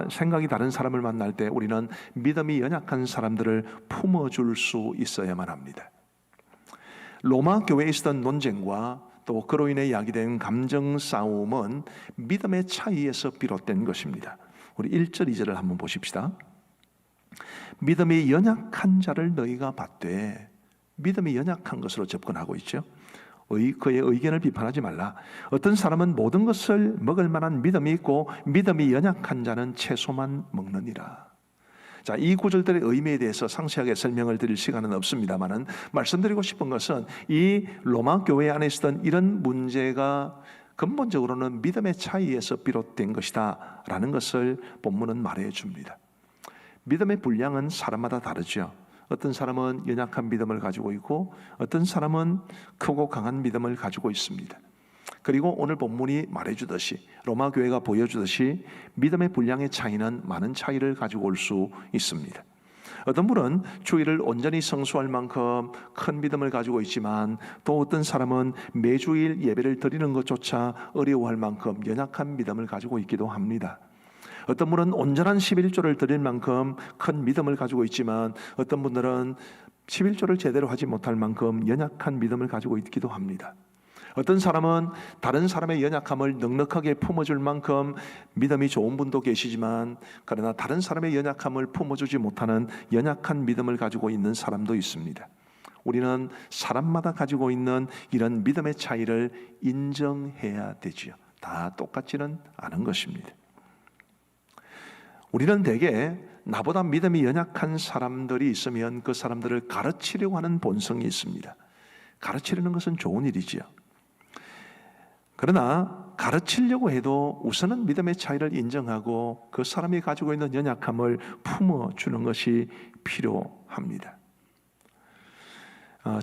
생각이 다른 사람을 만날 때 우리는 믿음이 연약한 사람들을 품어줄 수 있어야만 합니다. 로마 교회에 있었던 논쟁과 또 그로 인해 야기된 감정 싸움은 믿음의 차이에서 비롯된 것입니다. 우리 1절 2절을 한번 보십시다. 믿음이 연약한 자를 너희가 받되, 믿음이 연약한 것으로 접근하고 있죠. 그의 의견을 비판하지 말라. 어떤 사람은 모든 것을 먹을 만한 믿음이 있고 믿음이 연약한 자는 채소만 먹느니라. 자, 이 구절들의 의미에 대해서 상세하게 설명을 드릴 시간은 없습니다만은 말씀드리고 싶은 것은 이 로마 교회 안에 있었던 이런 문제가 근본적으로는 믿음의 차이에서 비롯된 것이다 라는 것을 본문은 말해 줍니다. 믿음의 분량은 사람마다 다르죠. 어떤 사람은 연약한 믿음을 가지고 있고 어떤 사람은 크고 강한 믿음을 가지고 있습니다. 그리고 오늘 본문이 말해주듯이, 로마 교회가 보여주듯이 믿음의 분량의 차이는 많은 차이를 가지고 올 수 있습니다. 어떤 분은 주일을 온전히 성수할 만큼 큰 믿음을 가지고 있지만 또 어떤 사람은 매주일 예배를 드리는 것조차 어려워할 만큼 연약한 믿음을 가지고 있기도 합니다. 어떤 분은 온전한 11조를 드릴 만큼 큰 믿음을 가지고 있지만 어떤 분들은 11조를 제대로 하지 못할 만큼 연약한 믿음을 가지고 있기도 합니다. 어떤 사람은 다른 사람의 연약함을 넉넉하게 품어줄 만큼 믿음이 좋은 분도 계시지만 그러나 다른 사람의 연약함을 품어주지 못하는 연약한 믿음을 가지고 있는 사람도 있습니다. 우리는 사람마다 가지고 있는 이런 믿음의 차이를 인정해야 되지요. 다 똑같지는 않은 것입니다. 우리는 대개 나보다 믿음이 연약한 사람들이 있으면 그 사람들을 가르치려고 하는 본성이 있습니다. 가르치려는 것은 좋은 일이지요. 그러나 가르치려고 해도 우선은 믿음의 차이를 인정하고 그 사람이 가지고 있는 연약함을 품어주는 것이 필요합니다.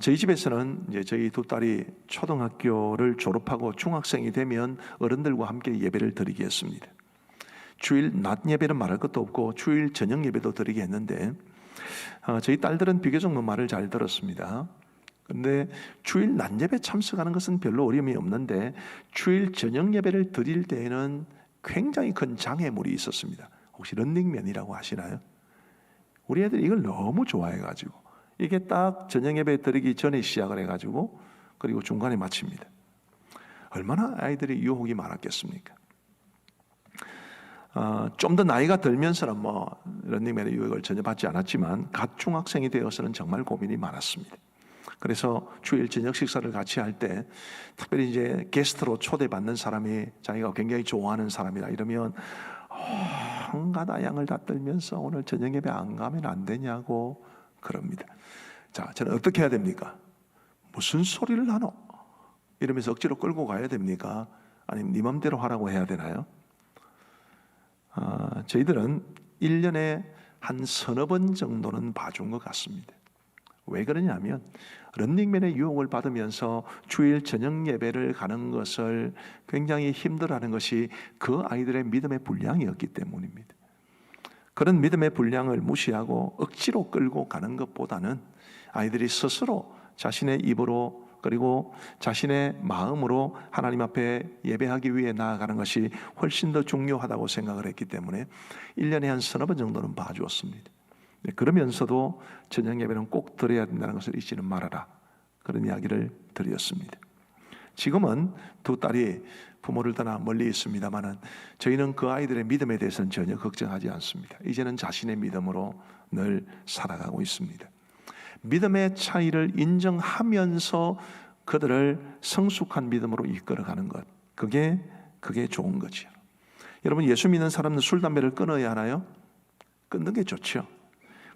저희 집에서는 이제 저희 두 딸이 초등학교를 졸업하고 중학생이 되면 어른들과 함께 예배를 드리게 했습니다. 주일 낮 예배는 말할 것도 없고 주일 저녁 예배도 드리게 했는데 저희 딸들은 비교적 말을 잘 들었습니다. 그런데 주일 낮 예배 참석하는 것은 별로 어려움이 없는데 주일 저녁 예배를 드릴 때에는 굉장히 큰 장애물이 있었습니다. 혹시 런닝맨이라고 아시나요? 우리 애들이 이걸 너무 좋아해가지고 이게 딱 저녁 예배 드리기 전에 시작을 해가지고 그리고 중간에 마칩니다. 얼마나 아이들이 유혹이 많았겠습니까? 좀 더 나이가 들면서는 런닝맨의 유혹을 전혀 받지 않았지만 갓 중학생이 되어서는 정말 고민이 많았습니다. 그래서 주일 저녁 식사를 같이 할 때 특별히 이제 게스트로 초대받는 사람이 자기가 굉장히 좋아하는 사람이라 이러면 한갓 아양을 다 떨면서 오늘 저녁 예배 안 가면 안 되냐고 그럽니다. 자, 저는 어떻게 해야 됩니까? 무슨 소리를 하노? 이러면서 억지로 끌고 가야 됩니까? 아니면 네 맘대로 하라고 해야 되나요? 저희들은 1년에 한 서너 번 정도는 봐준 것 같습니다. 왜 그러냐면 런닝맨의 유혹을 받으면서 주일 저녁 예배를 가는 것을 굉장히 힘들어하는 것이 그 아이들의 믿음의 분량이었기 때문입니다. 그런 믿음의 분량을 무시하고 억지로 끌고 가는 것보다는 아이들이 스스로 자신의 입으로 그리고 자신의 마음으로 하나님 앞에 예배하기 위해 나아가는 것이 훨씬 더 중요하다고 생각을 했기 때문에 1년에 한 서너 번 정도는 봐주었습니다. 그러면서도 저녁 예배는 꼭 드려야 된다는 것을 잊지는 말아라, 그런 이야기를 드렸습니다. 지금은 두 딸이 부모를 떠나 멀리 있습니다만은 저희는 그 아이들의 믿음에 대해서는 전혀 걱정하지 않습니다. 이제는 자신의 믿음으로 늘 살아가고 있습니다. 믿음의 차이를 인정하면서 그들을 성숙한 믿음으로 이끌어가는 것, 그게 좋은 거죠. 여러분, 예수 믿는 사람은 술, 담배를 끊어야 하나요? 끊는 게 좋죠.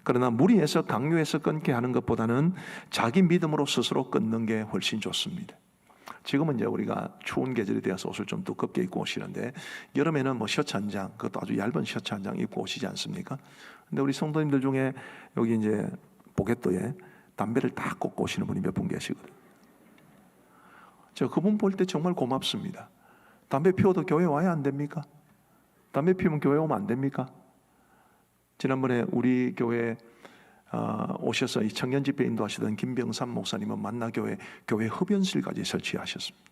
그러나 무리해서 강요해서 끊게 하는 것보다는 자기 믿음으로 스스로 끊는 게 훨씬 좋습니다. 지금은 이제 우리가 추운 계절이 되어서 옷을 좀 두껍게 입고 오시는데 여름에는 뭐 셔츠 한 장, 그것도 아주 얇은 셔츠 한 장 입고 오시지 않습니까? 근데 우리 성도님들 중에 여기 이제 보게도에 담배를 딱 꽂고 오시는 분이 몇 분 계시거든요. 제가 그분 볼 때 정말 고맙습니다. 담배 피워도 교회 와야 안 됩니까? 담배 피우면 교회 오면 안 됩니까? 지난번에 우리 교회 오셔서 이 청년 집회 인도하시던 김병삼 목사님은 만나교회 교회 흡연실까지 설치하셨습니다.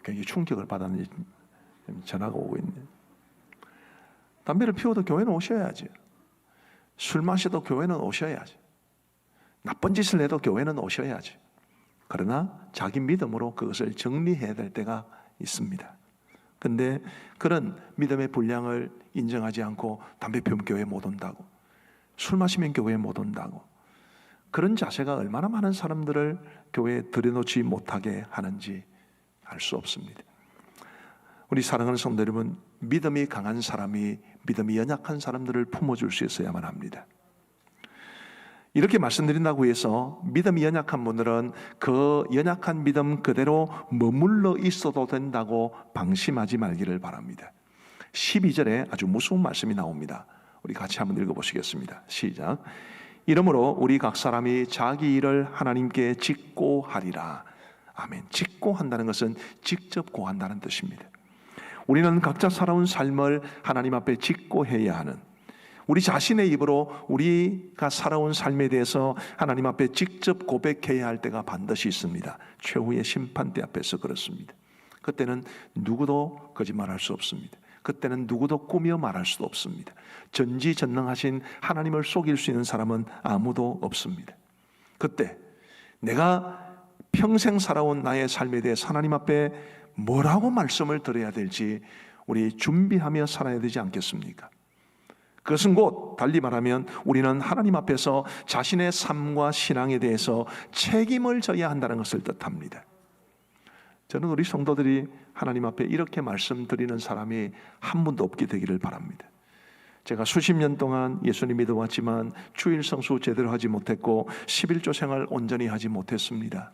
굉장히 충격을 받았는지 전화가 오고 있네요. 담배를 피워도 교회는 오셔야지. 술 마셔도 교회는 오셔야지. 나쁜 짓을 해도 교회는 오셔야지. 그러나 자기 믿음으로 그것을 정리해야 될 때가 있습니다. 근데 그런 믿음의 분량을 인정하지 않고 담배 피우면 교회 못 온다고, 술 마시면 교회에 못 온다고, 그런 자세가 얼마나 많은 사람들을 교회에 들여놓지 못하게 하는지 알 수 없습니다. 우리 사랑하는 성도 여러분, 믿음이 강한 사람이 믿음이 연약한 사람들을 품어줄 수 있어야만 합니다. 이렇게 말씀드린다고 해서 믿음이 연약한 분들은 그 연약한 믿음 그대로 머물러 있어도 된다고 방심하지 말기를 바랍니다. 12절에 아주 무서운 말씀이 나옵니다. 우리 같이 한번 읽어보시겠습니다. 시작. 이러므로 우리 각 사람이 자기 일을 하나님께 짓고 하리라. 아멘. 짓고 한다는 것은 직접 고한다는 뜻입니다. 우리는 각자 살아온 삶을 하나님 앞에 짓고 해야 하는, 우리 자신의 입으로 우리가 살아온 삶에 대해서 하나님 앞에 직접 고백해야 할 때가 반드시 있습니다. 최후의 심판대 앞에서 그렇습니다. 그때는 누구도 거짓말할 수 없습니다. 그때는 누구도 꾸며 말할 수도 없습니다. 전지전능하신 하나님을 속일 수 있는 사람은 아무도 없습니다. 그때 내가 평생 살아온 나의 삶에 대해서 하나님 앞에 뭐라고 말씀을 드려야 될지 우리 준비하며 살아야 되지 않겠습니까? 그것은 곧 달리 말하면 우리는 하나님 앞에서 자신의 삶과 신앙에 대해서 책임을 져야 한다는 것을 뜻합니다. 저는 우리 성도들이 하나님 앞에 이렇게 말씀드리는 사람이 한 분도 없게 되기를 바랍니다. 제가 수십 년 동안 예수님 믿어왔지만 주일 성수 제대로 하지 못했고 11조 생활 온전히 하지 못했습니다.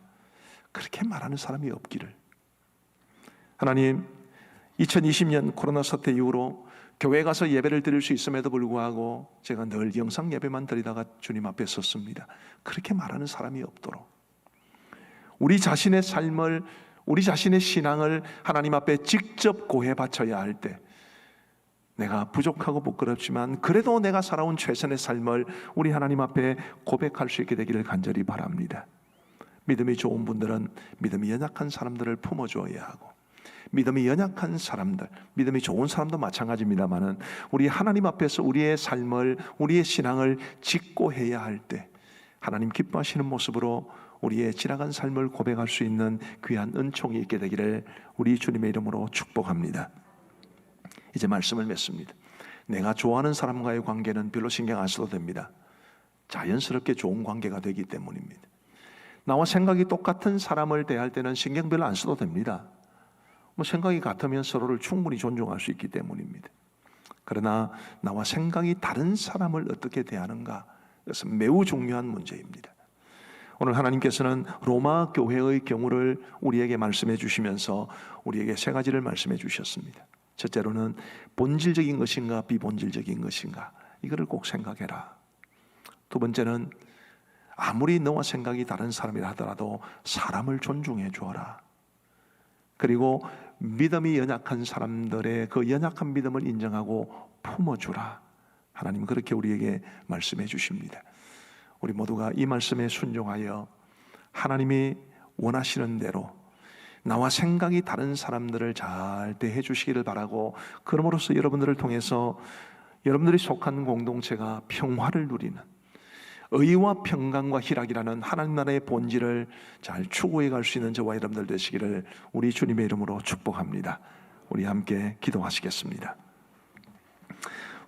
그렇게 말하는 사람이 없기를. 하나님, 2020년 코로나 사태 이후로 교회 가서 예배를 드릴 수 있음에도 불구하고 제가 늘 영상 예배만 드리다가 주님 앞에 섰습니다. 그렇게 말하는 사람이 없도록 우리 자신의 삶을, 우리 자신의 신앙을 하나님 앞에 직접 고해 바쳐야 할 때, 내가 부족하고 부끄럽지만 그래도 내가 살아온 최선의 삶을 우리 하나님 앞에 고백할 수 있게 되기를 간절히 바랍니다. 믿음이 좋은 분들은 믿음이 연약한 사람들을 품어주어야 하고, 믿음이 연약한 사람들, 믿음이 좋은 사람도 마찬가지입니다만은 우리 하나님 앞에서 우리의 삶을, 우리의 신앙을 짓고 해야 할 때 하나님 기뻐하시는 모습으로 우리의 지나간 삶을 고백할 수 있는 귀한 은총이 있게 되기를 우리 주님의 이름으로 축복합니다. 이제 말씀을 맺습니다. 내가 좋아하는 사람과의 관계는 별로 신경 안 써도 됩니다. 자연스럽게 좋은 관계가 되기 때문입니다. 나와 생각이 똑같은 사람을 대할 때는 신경 별로 안 써도 됩니다. 생각이 같으면 서로를 충분히 존중할 수 있기 때문입니다. 그러나 나와 생각이 다른 사람을 어떻게 대하는가, 이것은 매우 중요한 문제입니다. 오늘 하나님께서는 로마 교회의 경우를 우리에게 말씀해 주시면서 우리에게 세 가지를 말씀해 주셨습니다. 첫째로는 본질적인 것인가 비본질적인 것인가, 이거를 꼭 생각해라. 두 번째는 아무리 너와 생각이 다른 사람이라 하더라도 사람을 존중해 주어라. 그리고 믿음이 연약한 사람들의 그 연약한 믿음을 인정하고 품어주라. 하나님 그렇게 우리에게 말씀해 주십니다. 우리 모두가 이 말씀에 순종하여 하나님이 원하시는 대로 나와 생각이 다른 사람들을 잘 대해 주시기를 바라고, 그럼으로써 여러분들을 통해서 여러분들이 속한 공동체가 평화를 누리는, 의와 평강과 희락이라는 하나님 나라의 본질을 잘 추구해 갈 수 있는 저와 여러분들 되시기를 우리 주님의 이름으로 축복합니다. 우리 함께 기도하시겠습니다.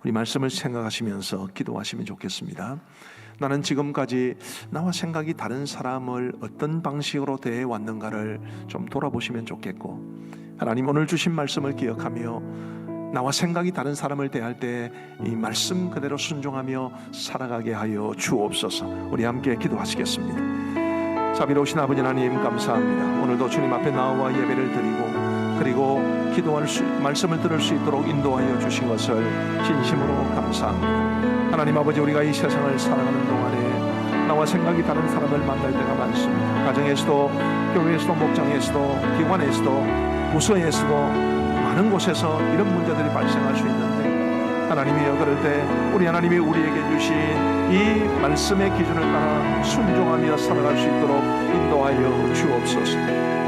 우리 말씀을 생각하시면서 기도하시면 좋겠습니다. 나는 지금까지 나와 생각이 다른 사람을 어떤 방식으로 대해 왔는가를 좀 돌아보시면 좋겠고, 하나님 오늘 주신 말씀을 기억하며 나와 생각이 다른 사람을 대할 때 이 말씀 그대로 순종하며 살아가게 하여 주옵소서. 우리 함께 기도하시겠습니다. 자비로우신 아버지 하나님 감사합니다. 오늘도 주님 앞에 나와 예배를 드리고 그리고 기도할 말씀을 들을 수 있도록 인도하여 주신 것을 진심으로 감사합니다. 하나님 아버지, 우리가 이 세상을 살아가는 동안에 나와 생각이 다른 사람을 만날 때가 많습니다. 가정에서도, 교회에서도, 목장에서도, 기관에서도, 부서에서도 많은 곳에서 이런 문제들이 발생할 수 있는데, 하나님이여, 그럴 때 우리 하나님이 우리에게 주신 이 말씀의 기준을 따라 순종하며 살아갈 수 있도록 인도하여 주옵소서.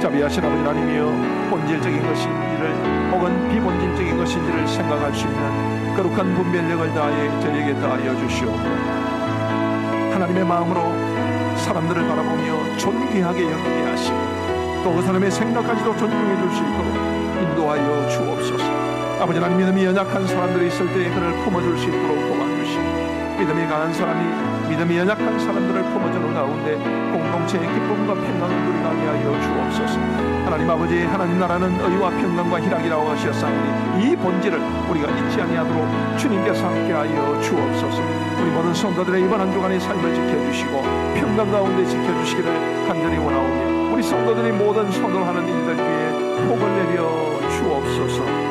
자비하신 아버지 하나님이여, 본질적인 것인지를 혹은 비본질적인 것인지를 생각할 수 있는 거룩한 분별력을 다하여 저에게 더하여 주시옵고, 하나님의 마음으로 사람들을 바라보며 존귀하게 여기게 하시고 또 그 사람의 생각까지도 존중해 줄 수 있도록 인도하여 주옵소서. 아버지 하나님, 믿음이 연약한 사람들이 있을 때 그를 품어줄 수 있도록 도와주시고, 믿음이 강한 사람이 믿음이 연약한 사람들을 품어주는 가운데 공동체의 기쁨과 평강을 누리게 하여 주옵소서. 하나님 아버지, 하나님 나라는 의와 평강과 희락이라고 하셨사오니 이 본질을 우리가 잊지 아니하도록 주님께서 함께하여 주옵소서. 우리 모든 성도들의 이번 한 주간의 삶을 지켜주시고 평강 가운데 지켜주시기를 간절히 원하오며, 우리 성도들이 모든 손을 하는 일들 위에 복을 내려 주옵소서.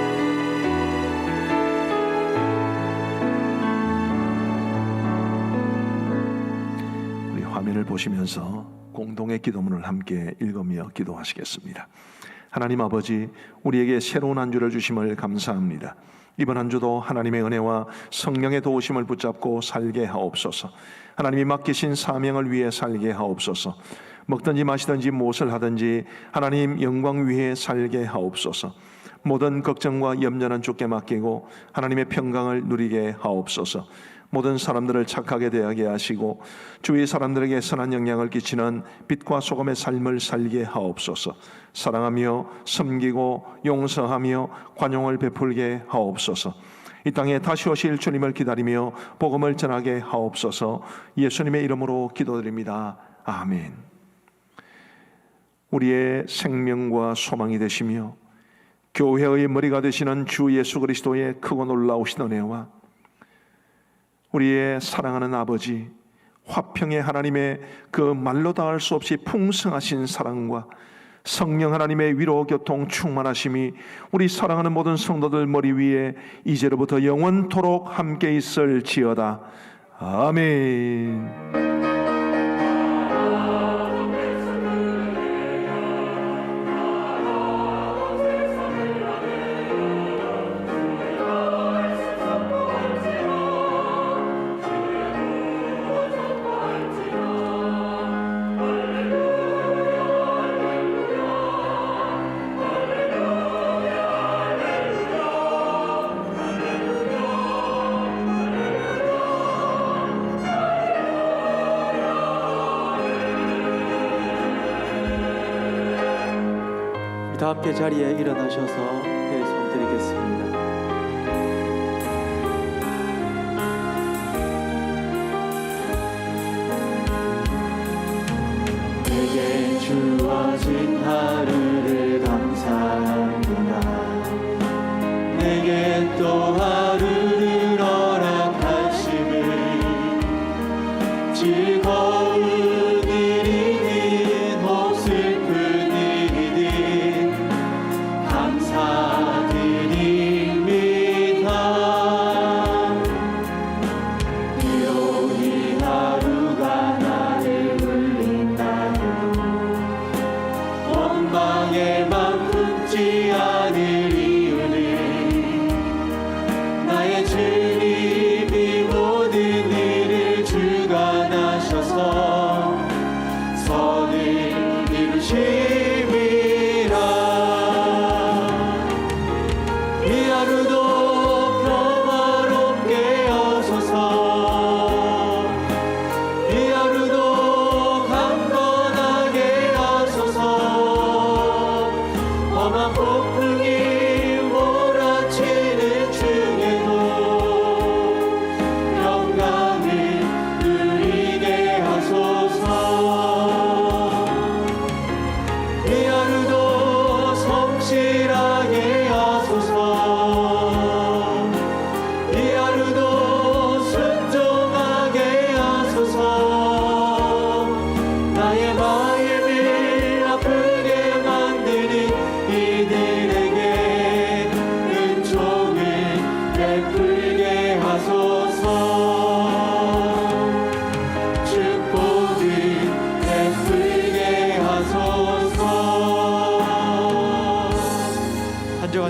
화면을 보시면서 공동의 기도문을 함께 읽으며 기도하시겠습니다. 하나님 아버지, 우리에게 새로운 한 주를 주심을 감사합니다. 이번 한 주도 하나님의 은혜와 성령의 도우심을 붙잡고 살게 하옵소서. 하나님이 맡기신 사명을 위해 살게 하옵소서. 먹든지 마시든지 무엇을 하든지 하나님 영광 위에 살게 하옵소서. 모든 걱정과 염려는 주께 맡기고 하나님의 평강을 누리게 하옵소서. 모든 사람들을 착하게 대하게 하시고 주위 사람들에게 선한 영향을 끼치는 빛과 소금의 삶을 살게 하옵소서. 사랑하며 섬기고 용서하며 관용을 베풀게 하옵소서. 이 땅에 다시 오실 주님을 기다리며 복음을 전하게 하옵소서. 예수님의 이름으로 기도드립니다. 아멘. 우리의 생명과 소망이 되시며 교회의 머리가 되시는 주 예수 그리스도의 크고 놀라우신 은혜와 우리의 사랑하는 아버지, 화평의 하나님의 그 말로 닿을 수 없이 풍성하신 사랑과 성령 하나님의 위로 교통 충만하심이 우리 사랑하는 모든 성도들 머리 위에 이제로부터 영원토록 함께 있을지어다. 아멘. 다 함께 자리에 일어나셔서 배송 드리겠습니다. 내게 주어진 하루를 감사합니다. 내게 또 하루를 허락하심을 즐거운 일이든 혹 슬픈 일이든 감사드립니다. 비록 이 하루가 나를 울린다 해도 원망에만 품지 않을 이유는 나의 주님이 모든 일을 주관하셔서 선을 이루심이라. 이 하루도 평화롭게 하소서. 이 하루도 강건하게 하소서. 험한 폭풍이 몰아치는 중에도 평강을 누리게 하소서. 이 하루도 성실하게 하소서. 이 하루도 순종하게 하소서. 나의 마음을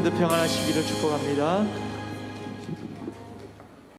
여러분들 평안하시기를 축복합니다.